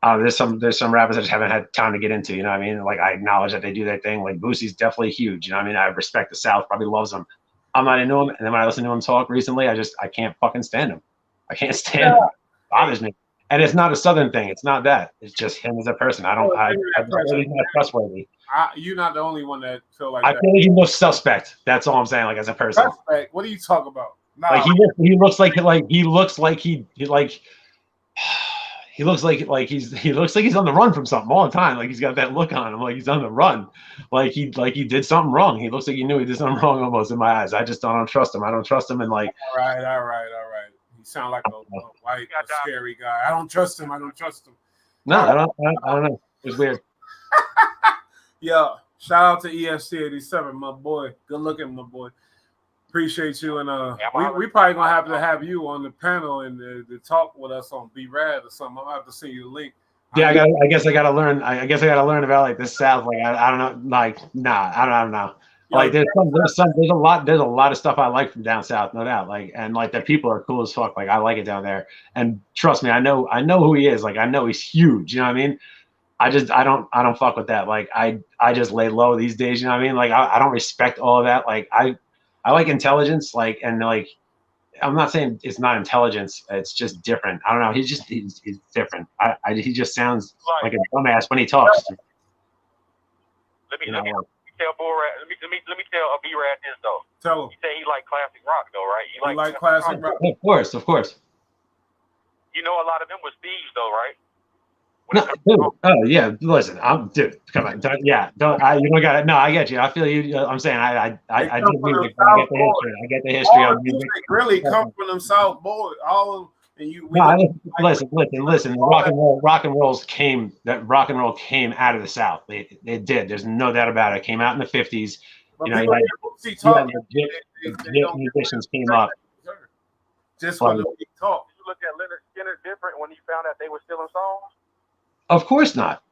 there's some rappers I just haven't had time to get into. You know what I mean? Like I acknowledge that they do their thing. Like Boosie's definitely huge. You know what I mean? I respect the South, probably loves him. I'm not into him, and then when I listen to him talk recently, I can't fucking stand him. I can't stand him. It bothers me. And it's not a Southern thing. It's not that. It's just him as a person. I just feel he's not trustworthy. You're not the only one that feel like that. I feel like he looks suspect. That's all I'm saying. Like as a person. Suspect? What are you talking about? Nah. Like he looks like he's on the run from something all the time. Like he's got that look on him. Like he's on the run. Like he did something wrong. He looks like he knew he did something wrong almost in my eyes. I just don't trust him. I don't trust him. And like. All right. Sound like a white, scary guy. I don't trust him. No, I don't know. It's weird. Yeah. Shout out to EFC87, my boy. Good looking, my boy. Appreciate you. And we probably gonna have you on the panel and to talk with us on B Rad or something. I'm gonna have to send you the link. Yeah, I guess I gotta learn. I guess I gotta learn about like the South. Like I don't know. Like I don't know. Like there's a lot of stuff I like from down south, no doubt. Like and like the people are cool as fuck. Like I like it down there. And trust me, I know who he is. Like I know he's huge. You know what I mean? I don't fuck with that. Like I just lay low these days. You know what I mean? Like I don't respect all of that. Like I like intelligence. Like and like I'm not saying it's not intelligence. It's just different. I don't know. He's different. He just sounds like a dumbass when he talks. Let me tell B-Rad this though. Tell him. He say he like classic rock though, right? He like classic rock. Of course. You know a lot of them was thieves though, right? No, dude, oh yeah. Listen, come on. You don't got it. No, I get you. I feel you. I'm saying I do music. I get the history of music. Really come from them South boys. All of them. And you. Listen. Rock and roll came out of the South. It did. There's no doubt about it. It came out in the 50s. You know, legit musicians came up. Just when we talk. You look at Leonard Skinner different when you found out they were stealing songs. Of course not.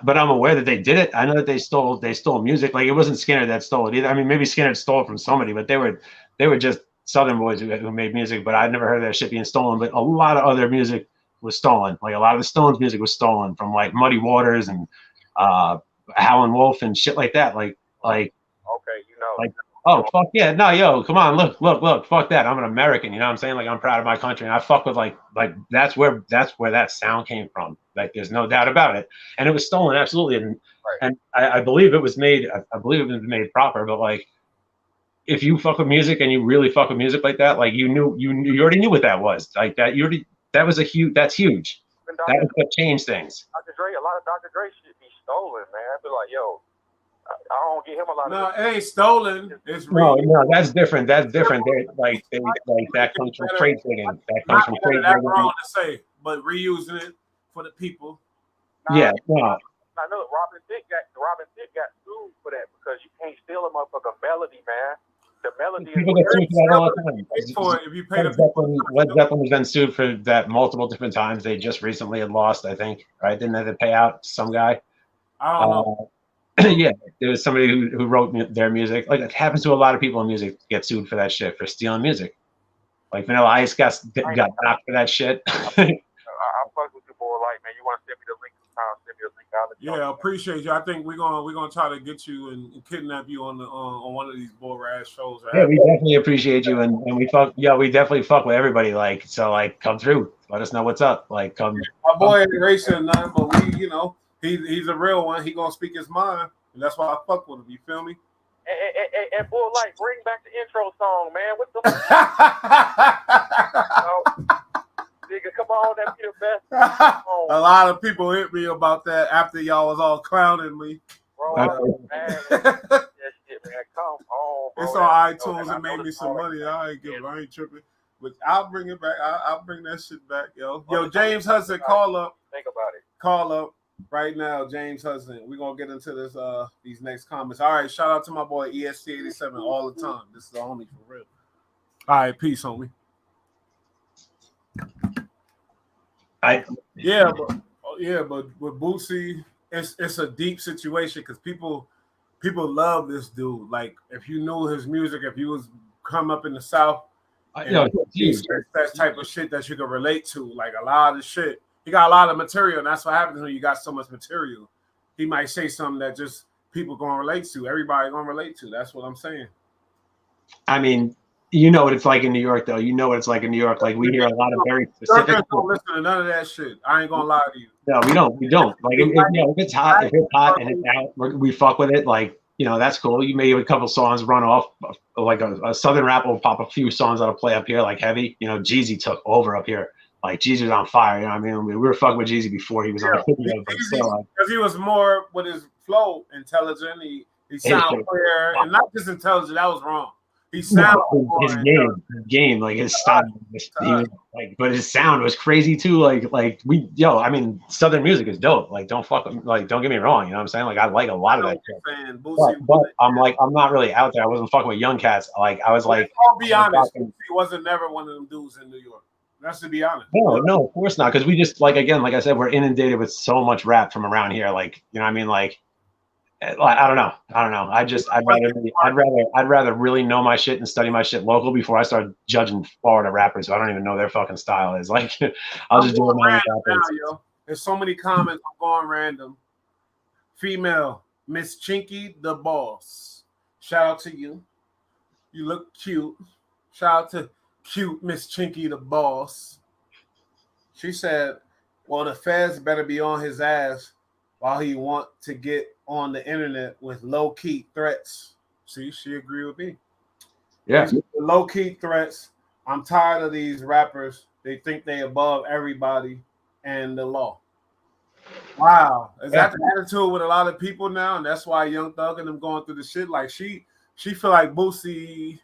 But I'm aware that they did it. I know that they stole music. Like it wasn't Skinner that stole it either. I mean, maybe Skinner stole it from somebody, but they were just Southern boys who made music. But I'd never heard of that shit being stolen. But a lot of other music was stolen. Like a lot of the Stones music was stolen from like Muddy Waters and Howlin' Wolf and shit like that. Like okay, you know. Like oh fuck yeah, no yo, come on, look, fuck that. I'm an American, you know what I'm saying? Like I'm proud of my country, and I fuck with like that's where that sound came from. Like there's no doubt about it, and it was stolen absolutely, and I believe it was made. I believe it was made proper, but like if you fuck with music and you really fuck with music like that, like you already knew what that was. Like that that's huge. That was what changed things. Dr. Dre, a lot of Dr. Dre shit be stolen, man. I'd be like, yo. I don't get him a lot. No, it ain't stolen. It's real. No, that's different. That's different. Like that comes from trade digging. That comes from trade digging. That's wrong to say, but reusing it for the people. Yeah. No. I know Robin Thicke got sued for that because you can't steal a motherfucking melody, man. The melody people get sued for that all the time. If you pay the Led Zeppelin has been sued for that multiple different times. They just recently had lost, I think. Right? Didn't they have to pay out some guy? I don't know. Yeah, there was somebody who wrote their music. Like it happens to a lot of people in music get sued for that shit, for stealing music. Like Vanilla Ice got knocked for that shit. I fuck with you, boy. Like, man, you want to send me the link sometime? Send me the link. I'll let you Yeah, appreciate you. I think we're gonna try to get you and kidnap you on the on one of these bull ass shows. Yeah, we definitely appreciate you, and we fuck. Yeah, we definitely fuck with everybody. Like, so, like, come through. Let us know what's up. Like, come. My boy ain't racing nothing, but we, you know, he's a real one. He gonna speak his mind, and that's why I fuck with him. You feel me? And Bull Light, bring back the intro song, man. What the nigga, come on, that be the best song. A lot of people hit me about that after y'all was all clowning me. Bro, man, that shit, man. Come on, bro. It's on iTunes and made me some money. I ain't tripping. But I'll bring it back. I'll bring that shit back, yo. Yo, James Hudson, call up. Think about it. Call up right now, James Hudson. We're gonna get into this these next comments. All right, shout out to my boy EST87 all the time. This is the homie for real. All right, peace, homie. But with Boosie, it's a deep situation because people love this dude. Like if you knew his music, if you was come up in the South, that type of shit that you can relate to. Like a lot of shit. He got a lot of material, and that's what happens when you got so much material. He might say something that just people gonna relate to. Everybody gonna relate to. That's what I'm saying. I mean, you know what it's like in New York, though. You know what it's like in New York. Like we hear a lot of very specific. Don't listen to none of that shit. I ain't gonna lie to you. No, we don't. We don't. Like if it's hot, if it's hot and it's out, we fuck with it. Like that's cool. You may have a couple songs run off. Like a Southern rap will pop a few songs that'll play up here, like heavy. Jeezy took over up here. Like Jeezy was on fire. You know what I mean? We were fucking with Jeezy before he was on the video. Because he was more with his flow intelligent. He sounded clear and not just intelligent. That was wrong. He sounded his game, like his style. He was like, but his sound was crazy too. I mean, Southern music is dope. Like, don't get me wrong. You know what I'm saying? Like, I like a lot of that shit. But I'm not really out there. I wasn't fucking with young cats. Like, I was like, I'll be honest. He wasn't never one of them dudes in New York. That's to be honest. No, of course not. Because we just like I said, we're inundated with so much rap from around here. Like, you know what I mean? Like, I don't know. I'd rather really know my shit and study my shit local before I start judging Florida rappers who I don't even know their fucking style is. Like, I'll just do it my own. There's so many comments. I'm going random. Female, Miss Chinky the boss. Shout out to you. You look cute. Shout out to cute Miss Chinky the boss. She said, well, the feds better be on his ass while he want to get on the internet with low-key threats. See, she agreed with me. Yeah. Low-key threats. I'm tired of these rappers. They think they above everybody and the law. Wow. Is that the attitude with a lot of people now? And that's why Young Thug and them going through the shit. Like she feel like Boosie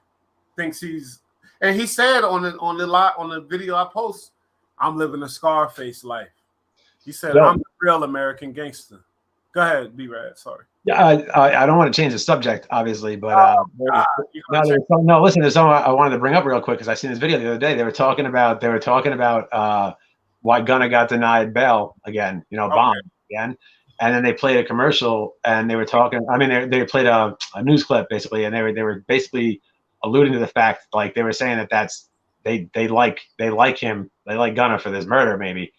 thinks he's, and he said on the video I post, I'm living a Scarface life. He said, I'm the real American gangster. Go ahead, B-Rad. Sorry. Yeah, I don't want to change the subject, obviously, but listen, there's something I wanted to bring up real quick because I seen this video the other day. They were talking about why Gunna got denied bail again, bombed again, and then they played a commercial and they were talking. I mean, they played a news clip basically, and they were basically alluding to the fact, like they were saying that they like him, they like Gunna for this murder maybe.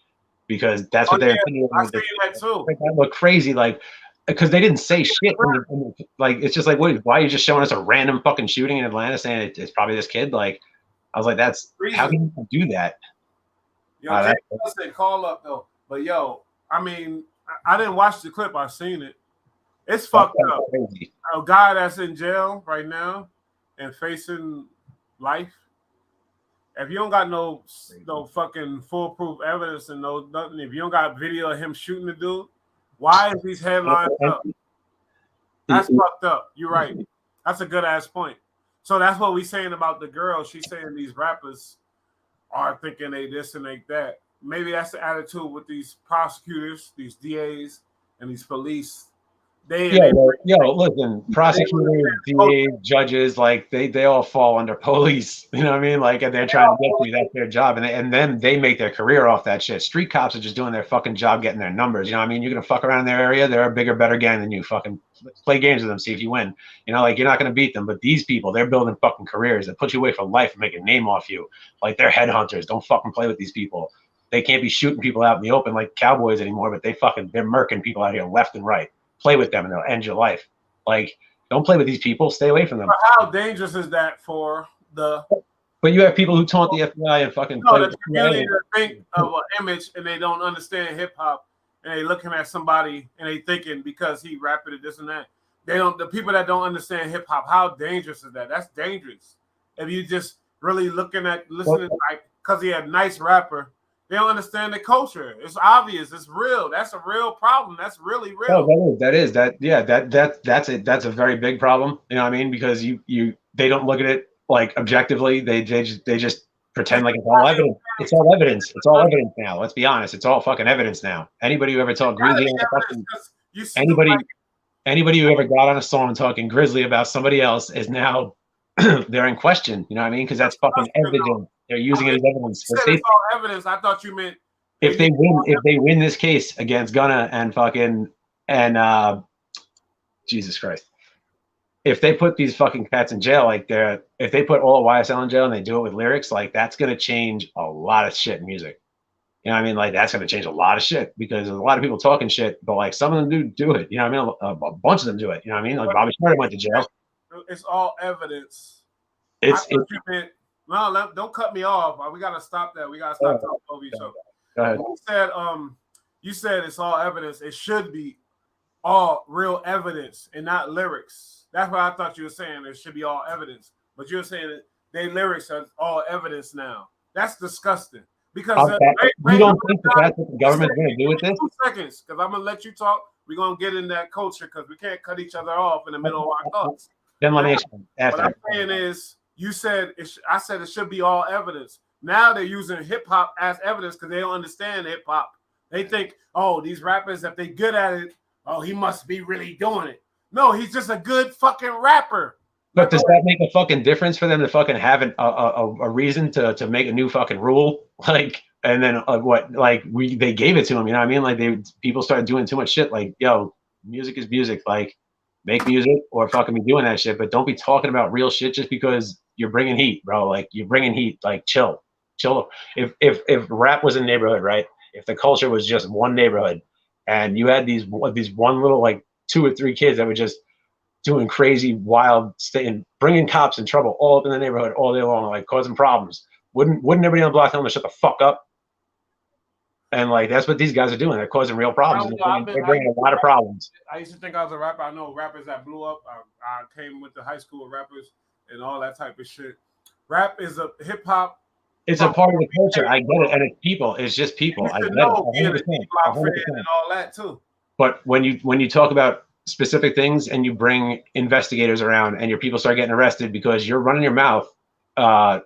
Because that's what they're thinking. I see that too. That look crazy, like because they didn't say shit. Like it's just like, why are you just showing us a random fucking shooting in Atlanta, saying it's probably this kid? Like, I was like, that's how can you do that? Yo, say call up though, but I mean, I didn't watch the clip. I seen it. It's fucked up. Crazy. A guy that's in jail right now and facing life. If you don't got no fucking foolproof evidence and nothing, if you don't got video of him shooting the dude, why is these headlines up? That's fucked up. You're right. That's a good ass point. So that's what we saying about the girl. She's saying these rappers are thinking they this and they that. Maybe that's the attitude with these prosecutors, these DAs, and these police. Listen, prosecutors, DAs, judges, like they all fall under police. You know what I mean? Like, and they're trying to get you. That's their job, and then they make their career off that shit. Street cops are just doing their fucking job, getting their numbers. You know what I mean? You're gonna fuck around in their area. They're a bigger, better gang than you. Fucking play games with them, see if you win. You know, like, you're not gonna beat them. But these people, they're building fucking careers that put you away for life and make a name off you. Like, they're headhunters. Don't fucking play with these people. They can't be shooting people out in the open like cowboys anymore. But they're murking people out here left and right. Play with them and they'll end your life. Like, don't play with these people. Stay away from them. How dangerous is that for the? But you have people who taunt the FBI and fucking play with the community that think of an image and they don't understand hip hop and they looking at somebody and they thinking because he rapping it this and that. They don't. The people that don't understand hip hop, how dangerous is that? That's dangerous. If you just really listening like because he a nice rapper. They don't understand the culture. It's obvious. It's real. That's a real problem. That's really real. Oh, that's a very big problem. You know what I mean? Because they don't look at it like objectively. They just pretend like it's all evidence. It's all evidence. It's all evidence now. Let's be honest. It's all fucking evidence now. Anybody who ever talked Grizzly anybody who ever got on a song talking Grizzly about somebody else is now they're in question. You know what I mean? Because that's fucking evidence. They're using it as evidence. It's all evidence. I thought you meant if they win this case against Gunna and Jesus Christ, if they put these fucking cats in jail, like if they put all of YSL in jail and they do it with lyrics, like that's gonna change a lot of shit in music. You know what I mean? Like that's gonna change a lot of shit because there's a lot of people talking shit, but like some of them do it. You know what I mean? A bunch of them do it. You know what I mean? Like Bobby Shmurda went to jail. It's all evidence. No, don't cut me off. We gotta stop that. We gotta stop talking over each other. Go ahead. You said it's all evidence. It should be all real evidence and not lyrics. That's what I thought you were saying. It should be all evidence, but you're saying that their lyrics are all evidence now. That's disgusting. Because you don't think that's what the government's going to do with this? 2 seconds, because I'm gonna let you talk. We're gonna get in that culture because we can't cut each other off in the middle of our thoughts. Then let me explain. What I'm saying is. You said I said it should be all evidence. Now they're using hip hop as evidence because they don't understand hip hop. They think, oh, these rappers, if they good at it, oh, he must be really doing it. No, he's just a good fucking rapper. But does that make a fucking difference for them to fucking have a reason to make a new fucking rule? Like, and then they gave it to him. You know what I mean? Like people started doing too much shit. Like, yo, music is music. Like, make music or fucking be doing that shit, but don't be talking about real shit just because you're bringing heat, bro. Like you're bringing heat. Like chill. If rap was a neighborhood, right? If the culture was just one neighborhood, and you had these one little like 2 or 3 kids that were just doing crazy, wild, bringing cops in trouble all up in the neighborhood all day long, like causing problems, wouldn't everybody on the block tell them to shut the fuck up? And like that's what these guys are doing. They're causing real problems. They're bringing a lot of problems. I used to think I was a rapper. I know rappers that blew up. I came with the high school rappers and all that type of shit. Rap is a hip hop. It's a part of the culture. I get it, and it's people. It's just people. I get it. 100%. And all that too. But when you talk about specific things and you bring investigators around and your people start getting arrested because you're running your mouth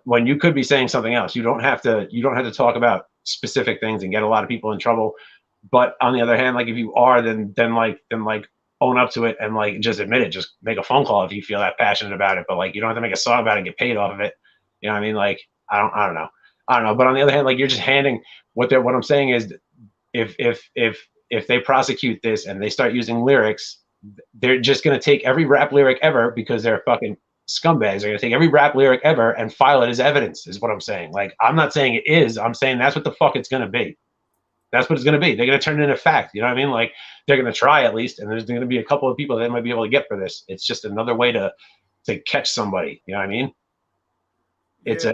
when you could be saying something else, you don't have to talk about specific things and get a lot of people in trouble. But on the other hand, like if you are, then own up to it and like just admit it. Just make a phone call if you feel that passionate about it. But like you don't have to make a song about it and get paid off of it. You know what I mean? Like I don't know. But on the other hand, like you're just handing what I'm saying is if they prosecute this and they start using lyrics, they're just gonna take every rap lyric ever because they're fucking scumbags. They're gonna take every rap lyric ever and file it as evidence, is what I'm saying. Like I'm not saying it is, I'm saying that's what the fuck it's gonna be. That's what it's gonna be. They're gonna turn it into fact. You know what I mean? Like they're gonna try at least, and there's gonna be a couple of people that might be able to get for this. It's just another way to catch somebody. You know what I mean? It's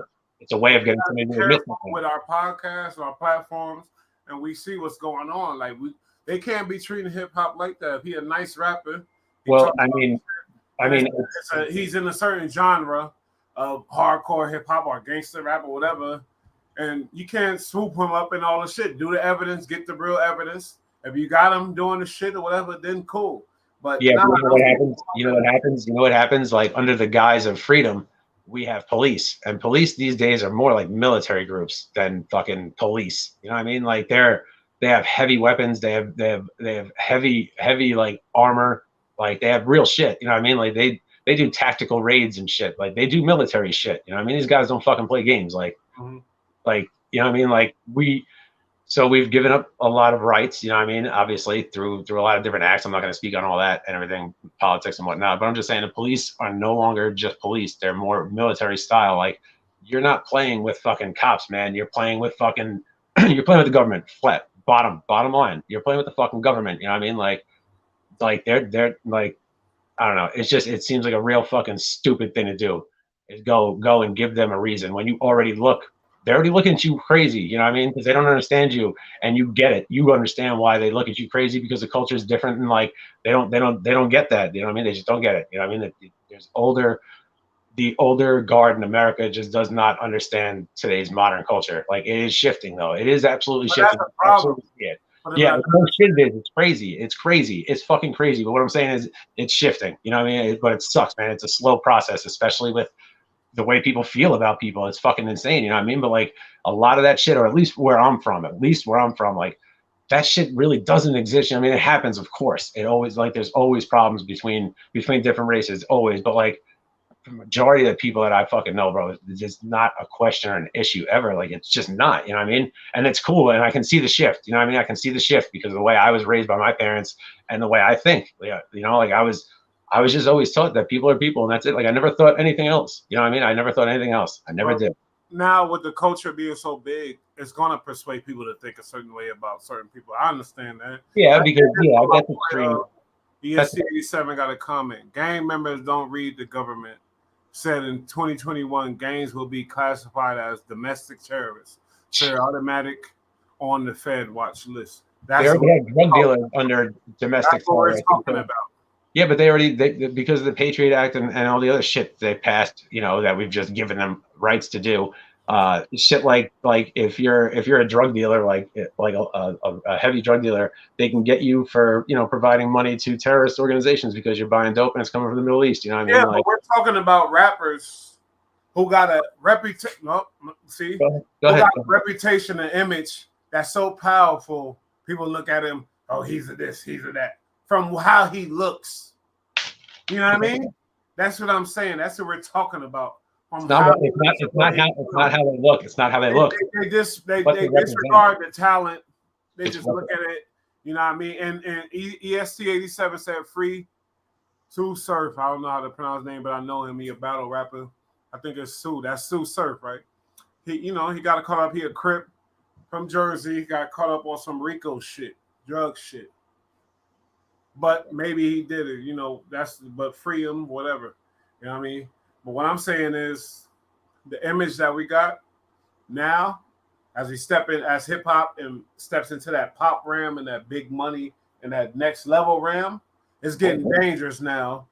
a way of getting somebody to admit something. With our podcasts, our platforms, and we see what's going on. Like they can't be treating hip hop like that. If he's a nice rapper, well, he's in a certain genre of hardcore hip hop or gangster rap or whatever, and you can't swoop him up and all the shit. Do the evidence, get the real evidence. If you got him doing the shit or whatever, then cool. But yeah, you know what happens? Like under the guise of freedom, we have police, and police these days are more like military groups than fucking police. You know what I mean? Like they have heavy weapons. They have heavy like armor. Like they have real shit. You know what I mean? Like they do tactical raids and shit. Like they do military shit. You know what I mean? These guys don't fucking play games. Like, like you know what I mean? Like so we've given up a lot of rights. You know what I mean? Obviously through a lot of different acts. I'm not going to speak on all that and everything, politics and whatnot. But I'm just saying the police are no longer just police. They're more military style. Like you're not playing with fucking cops, man. You're playing with fucking you're playing with the government. Flat bottom line. You're playing with the fucking government. You know what I mean? Like they're like, I don't know. It's just, it seems like a real fucking stupid thing to do is go and give them a reason when you already they're already looking at you crazy. You know what I mean? Because they don't understand you and you get it. You understand why they look at you crazy because the culture is different and like, they don't get that. You know what I mean? They just don't get it. You know what I mean? There's the older guard in America just does not understand today's modern culture. Like it is shifting though. It is absolutely shifting. That's a problem. Yeah, no shit it is. It's crazy. It's crazy. It's fucking crazy. But what I'm saying is it's shifting. You know what I mean? But it sucks, man. It's a slow process, especially with the way people feel about people. It's fucking insane. You know what I mean? But like a lot of that shit, or at least where I'm from, like that shit really doesn't exist. I mean, it happens, of course. It always, like there's always problems between different races, always. But like the majority of the people that I fucking know, bro, it's just not a question or an issue ever. Like it's just not, you know what I mean? And it's cool. And I can see the shift, you know what I mean? I can see the shift because of the way I was raised by my parents and the way I think. Yeah, you know, like I was just always taught that people are people and that's it. Like I never thought anything else. You know what I mean? I never thought anything else. I never did. Now with the culture being so big, it's gonna persuade people to think a certain way about certain people. I understand that. Yeah, because that's extreme. ESC87 got a comment. Gang members don't read the government. Said in 2021, gangs will be classified as domestic terrorists. So they're automatic on the Fed watch list. They already had drug dealers under domestic terrorists. Talking about. Yeah, but they because of the Patriot Act and all the other shit they passed, you know, that we've just given them rights to do. Shit like if you're a drug dealer, like a heavy drug dealer, they can get you for, you know, providing money to terrorist organizations because you're buying dope and it's coming from the Middle East. You know what I mean? Yeah, but we're talking about rappers who got a reputation. No, see, go ahead. Got a reputation and image that's so powerful. People look at him. Oh, he's a this, he's a that. From how he looks, you know what I mean? That's what I'm saying. That's what we're talking about. It's not how they look. It's not how they look. They disregard the talent. They just look at it. You know what I mean? And EST87 said free Sue Surf. I don't know how to pronounce his name, but I know him. He a battle rapper. I think it's Sue. That's Sue Surf, right? He got caught up. He a Crip from Jersey. He got caught up on some Rico shit, drug shit. But maybe he did it, you know, but free him, whatever. You know what I mean? But what I'm saying is the image that we got now, as we step in as hip hop and steps into that pop realm and that big money and that next level realm, it's getting dangerous now.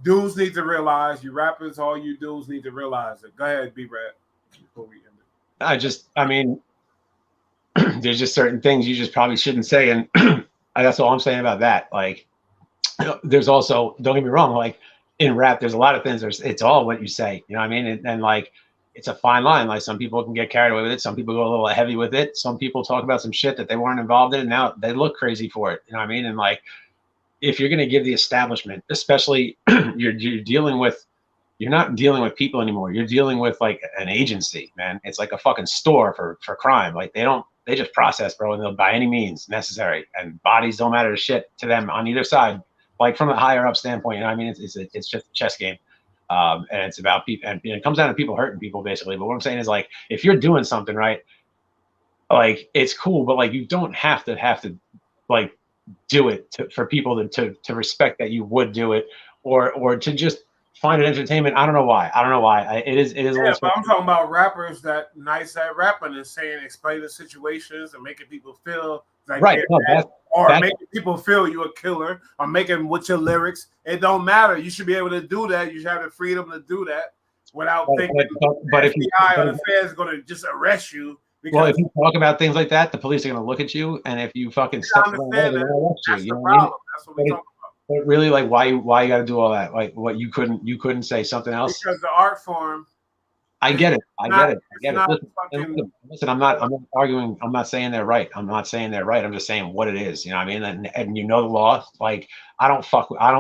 Dudes need to realize, you rappers, all you dudes need to realize it. Go ahead, B-Rad, before we end it. I mean, there's just certain things you just probably shouldn't say. And that's all I'm saying about that. Like, there's also, don't get me wrong, like in rap, there's a lot of things. It's all what you say, you know what I mean? And like, it's a fine line. Like some people can get carried away with it. Some people go a little heavy with it. Some people talk about some shit that they weren't involved in. And now they look crazy for it. You know what I mean? And like, if you're going to give the establishment, especially you're not dealing with people anymore. You're dealing with like an agency, man. It's like a fucking store for crime. Like they just process, bro, and they'll by any means necessary. And bodies don't matter to shit to them on either side. Like from a higher up standpoint, you know what I mean? It's just a chess game. And it's about people, and it comes down to people hurting people basically. But what I'm saying is like, if you're doing something right, like it's cool, but like you don't have to like do it for people to respect that you would do it, or to just find it entertainment. I don't know why. It is. Yeah, but I'm talking about rappers that nice at rapping and explaining situations and making people feel like right. Making people feel you're a killer, or making with your lyrics. It don't matter. You should be able to do that. You should have the freedom to do that without thinking but if FBI or the feds is going to just arrest you. Well, if you talk about things like that, the police are going to look at you, and if you fucking step on the way, they're going to arrest you. That's You know the what I mean? problem. That's what we're talking about. But really, like, why you got to do all that? Like, what you couldn't say something else? Because the art form I get it. I get it. I get it. Not Listen, listen, I'm not arguing. I'm not saying they're right. I'm not saying they're right. I'm just saying what it is. You know what I mean? And you know the law. Like I don't fuck with. I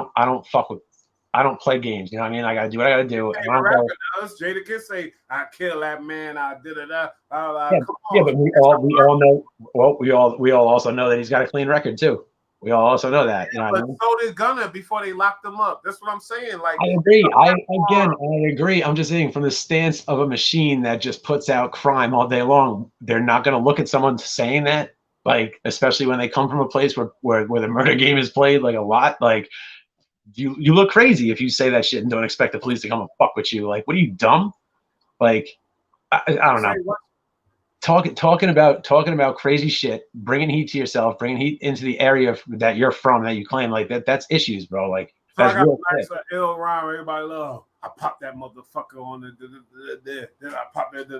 don't play games. You know what I mean? I gotta do what I gotta do. And I don't go, Jada can say, "I kill that man. I did it." Yeah, Come on. yeah, but we all know. Well, we all also know that he's got a clean record too. We all also know that. You know what I But mean? so did Gunna before they locked him up. That's what I'm saying. Like I agree. I agree. I'm just saying from the stance of a machine that just puts out crime all day long, they're not going to look at someone saying that, like especially when they come from a place where the murder game is played like a lot. Like you look crazy if you say that shit and don't expect the police to come and fuck with you. Like, what are you, dumb? Like I don't know. Talking about crazy shit, bringing heat to yourself, bringing heat into the area that you're from, that you claim, like that's issues, bro. Like so that's I got real a nice ill rhyme everybody love. I popped that motherfucker on the then I popped that.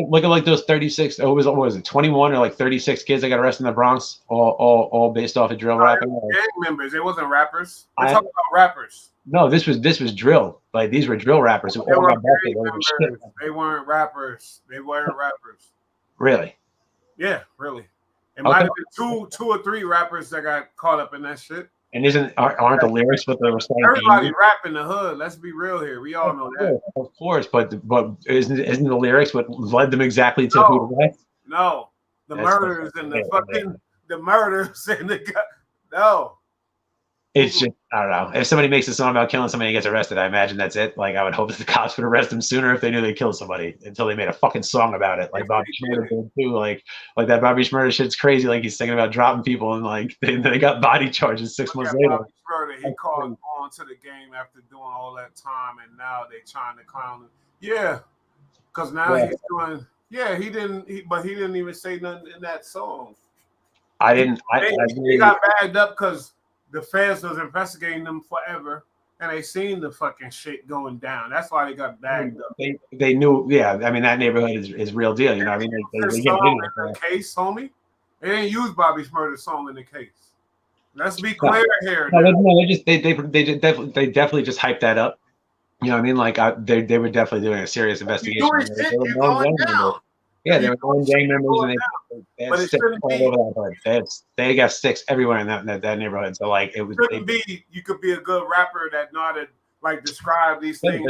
Look at like those 36. Oh, what was it 21 or like 36 kids that got arrested in the Bronx, all based off of drill rapping? Gang members. It wasn't rappers. We're talking about rappers. No, this was drill. Like these were drill rappers who all got busted. They weren't rappers. They weren't rappers. Really? Yeah, really. It might have been two or three rappers that got caught up in that shit. And aren't the lyrics what they were saying? Everybody rapping the hood. Let's be real here. We all know that. Of course, but isn't the lyrics what led them exactly to who to arrest? No, the murders and the murders and no. It's just, I don't know. If somebody makes a song about killing somebody and gets arrested, I imagine that's it. Like, I would hope that the cops would arrest them sooner if they knew they killed somebody until they made a fucking song about it. Like Bobby Shmurda did too. Like that Bobby Shmurda shit's crazy. Like, he's thinking about dropping people and like they got body charges 6 months later. Bobby Shmurda, he called on to the game after doing all that time, and now they trying to clown him. Yeah, because now he's doing. Yeah, he didn't even say nothing in that song. He got bagged up because the feds was investigating them forever, and they seen the fucking shit going down. That's why they got bagged up. They knew, yeah. I mean, that neighborhood is real deal. You know what I mean? They get in the case, homie. They didn't use Bobby Shmurda's song in the case. Let's be clear here. No, they definitely just hyped that up. You know what I mean? Like they were definitely doing a serious investigation. Yeah, they were going gang members, and they had sticks all over that hood. They got sticks everywhere in that neighborhood. So like it was. You could be a good rapper that know how to like describe these things.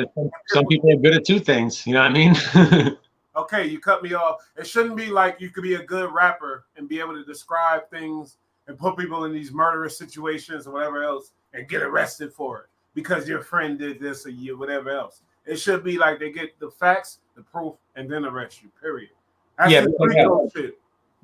Some people are good at two things. You know what I mean? Okay, you cut me off. It shouldn't be like you could be a good rapper and be able to describe things and put people in these murderous situations or whatever else and get arrested for it because your friend did this or you whatever else. It should be like they get the facts, the proof, and then arrest you. Period. That's shit.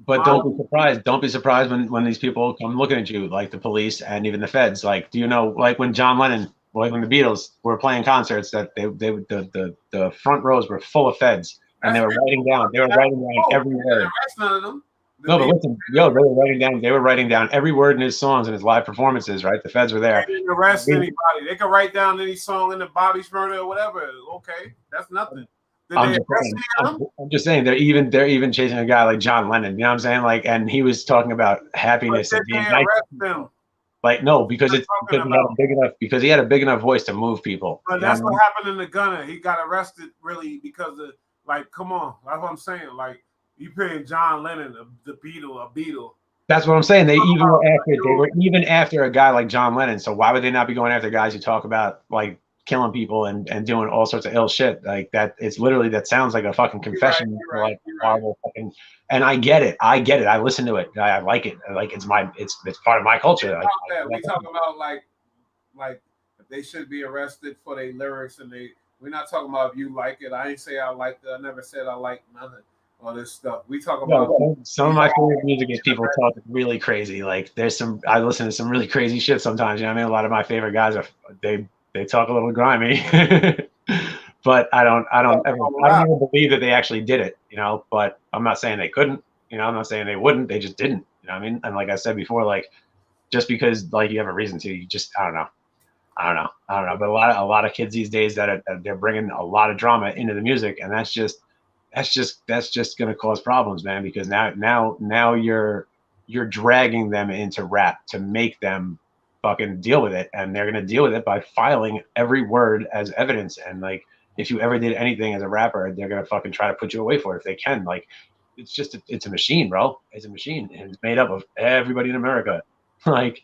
But don't be surprised. Don't be surprised when these people come looking at you, like the police and even the feds. Like, do you know, like when John Lennon, like when the Beatles were playing concerts, that the front rows were full of feds, and they were writing down every word. No, but listen, they were writing down every word in his songs and his live performances. Right, the feds were there. They didn't arrest anybody. They could write down any song in the Bobby Shmurda or whatever. Okay, that's nothing. I'm just saying they're even chasing a guy like John Lennon. You know what I'm saying? Like, and he was talking about happiness and being nice. Like, no, because he had a big enough voice to move people. But that's what happened in the Gunna. He got arrested really because of like, come on, that's what I'm saying. Like, you paying John Lennon a Beatle. That's what I'm saying. They were even after a guy like John Lennon. So why would they not be going after guys who talk about like killing people and doing all sorts of ill shit like that? It's literally, that sounds like a fucking confession. Horrible fucking, and I get it. I listen to it. I like it. Like it's part of my culture. We talk about like if they should be arrested for their lyrics, and we're not talking about if you like it. I ain't say I liked it. I never said I like nothing. All this stuff. We talk about some of my favorite music is people talking really crazy. Like I listen to some really crazy shit sometimes. You know what I mean? A lot of my favorite guys they talk a little grimy, but I don't even believe that they actually did it, you know, but I'm not saying they couldn't, you know, I'm not saying they wouldn't, they just didn't, you know what I mean? And like I said before, like, just because like you have a reason to, you just, I don't know. But a lot of kids these days that they're bringing a lot of drama into the music, and that's just going to cause problems, man, because now you're dragging them into rap to make them fucking deal with it, and they're going to deal with it by filing every word as evidence, and like if you ever did anything as a rapper, they're gonna fucking try to put you away for it if they can. Like, it's just it's a machine, bro. It's a machine, and it's made up of everybody in America. Like,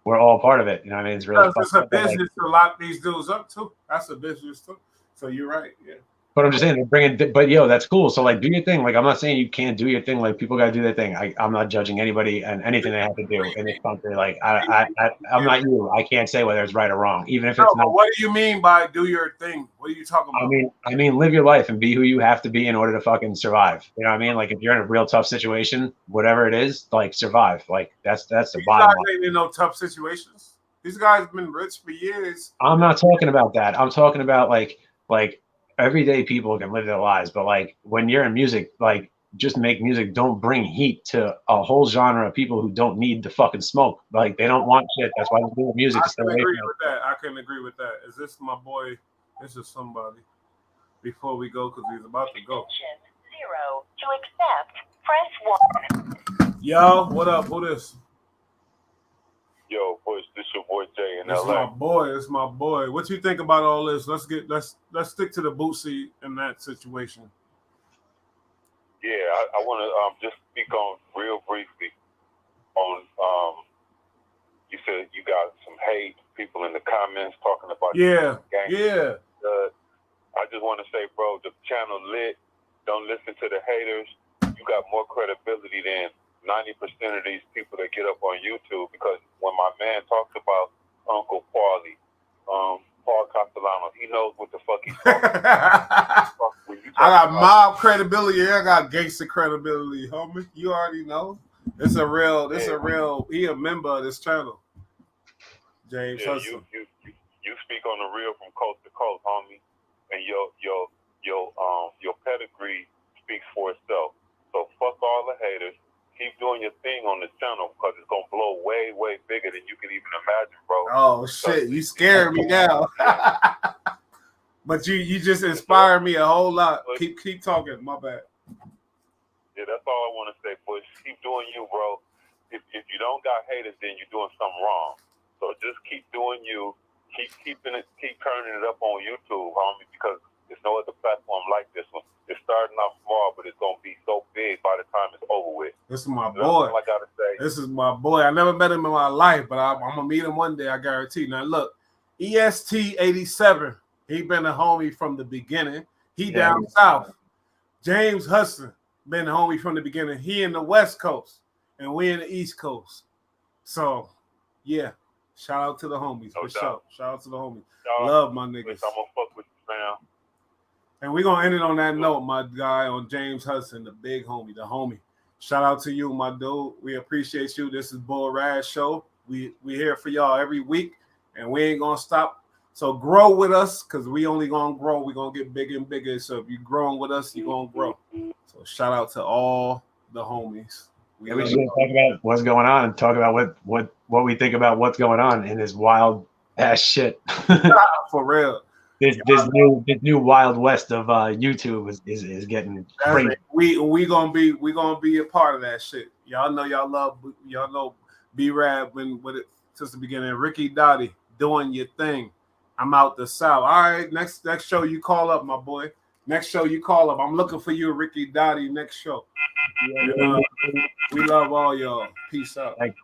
we're all part of it. You know what I mean? It's really It's fucked a up. Like, business to lock these dudes up too. That's a business too. So you're right. Yeah. but I'm just saying, they're bringing. But yo, that's cool. So like, do your thing. Like, I'm not saying you can't do your thing. Like, people gotta do their thing. I'm not judging anybody and anything they have to do in this country. Like, I'm not you. I can't say whether it's right or wrong, even if No, it's but not. what do you mean by do your thing? What are you talking about? I mean, live your life and be who you have to be in order to fucking survive. You know what I mean? Like, if you're in a real tough situation, whatever it is, like, survive. Like, that's the These bottom guys line. ain't in no tough situations. These guys been rich for years. I'm not talking about that. I'm talking about like everyday people can live their lives, but like when you're in music, like just make music. Don't bring heat to a whole genre of people who don't need the fucking smoke. Like they don't want shit. That's why they're doing music to stay away from it. I can agree with that. Is this my boy? This is somebody. Before we go, because he's about to go. 0 to accept. Press 1. Yo, what up? Who this? Yo, Bush, this your boy Jay in It's LA. my boy. It's my boy. What you think about all this? Let's stick to the Boosie in that situation. Yeah, I want to just speak on real briefly on you said you got some hate, people in the comments talking about Yeah, gang. yeah. I just want to say, bro, the channel lit. Don't listen to the haters. You got more credibility than 90% of these people that get up on YouTube, because when my man talks about Uncle Paulie, Paul Castellano, he knows what the fuck he's talking about. I got mob credibility. I got gangster credibility, homie. You already know. It's a real. He a member of this channel. James Hudson. You speak on the real from coast to coast, homie, and your pedigree speaks for itself. So fuck all the haters. Keep doing your thing on this channel, because it's gonna blow way, way bigger than you can even imagine, bro. Oh shit, you scared me now. But you just inspired me a whole lot. Keep talking. My bad. Yeah, that's all I want to say, Bush. Keep doing you, bro. If you don't got haters, then you're doing something wrong. So just keep doing you. Keep turning it up on YouTube, homie, because there's no other platform like this one. It's starting off small, but it's gonna be so big by the time it's over with. This is my That's boy. all I gotta say. This is my boy. I never met him in my life, but I'm gonna meet him one day. I guarantee. Now look, EST87. He been a homie from the beginning. He down south. James Hudson been a homie from the beginning. He in the West Coast, and we in the East Coast. So, yeah. Shout out to the homies, for sure. Shout out to the homies. Love my niggas. I'm gonna fuck with you, fam. And we're gonna end it on that note, my guy, on James Hudson, the big homie, the homie. Shout out to you, my dude. We appreciate you. This is Bull Raz Show. We here for y'all every week, and we ain't gonna stop. So grow with us, because we only gonna grow. We're gonna get bigger and bigger. So if you're growing with us, you're gonna grow. So shout out to all the homies. We should talk about what's going on and talk about what we think about what's going on in this wild ass shit. For real. This new wild west of YouTube is getting crazy. We gonna be a part of that shit. Y'all know B-Rab with it since the beginning. Ricky Dottie doing your thing. I'm out the south. All right, next show you call up, my boy. Next show you call up. I'm looking for you, Ricky Dottie. Next show. We love all y'all. Peace out. Thanks,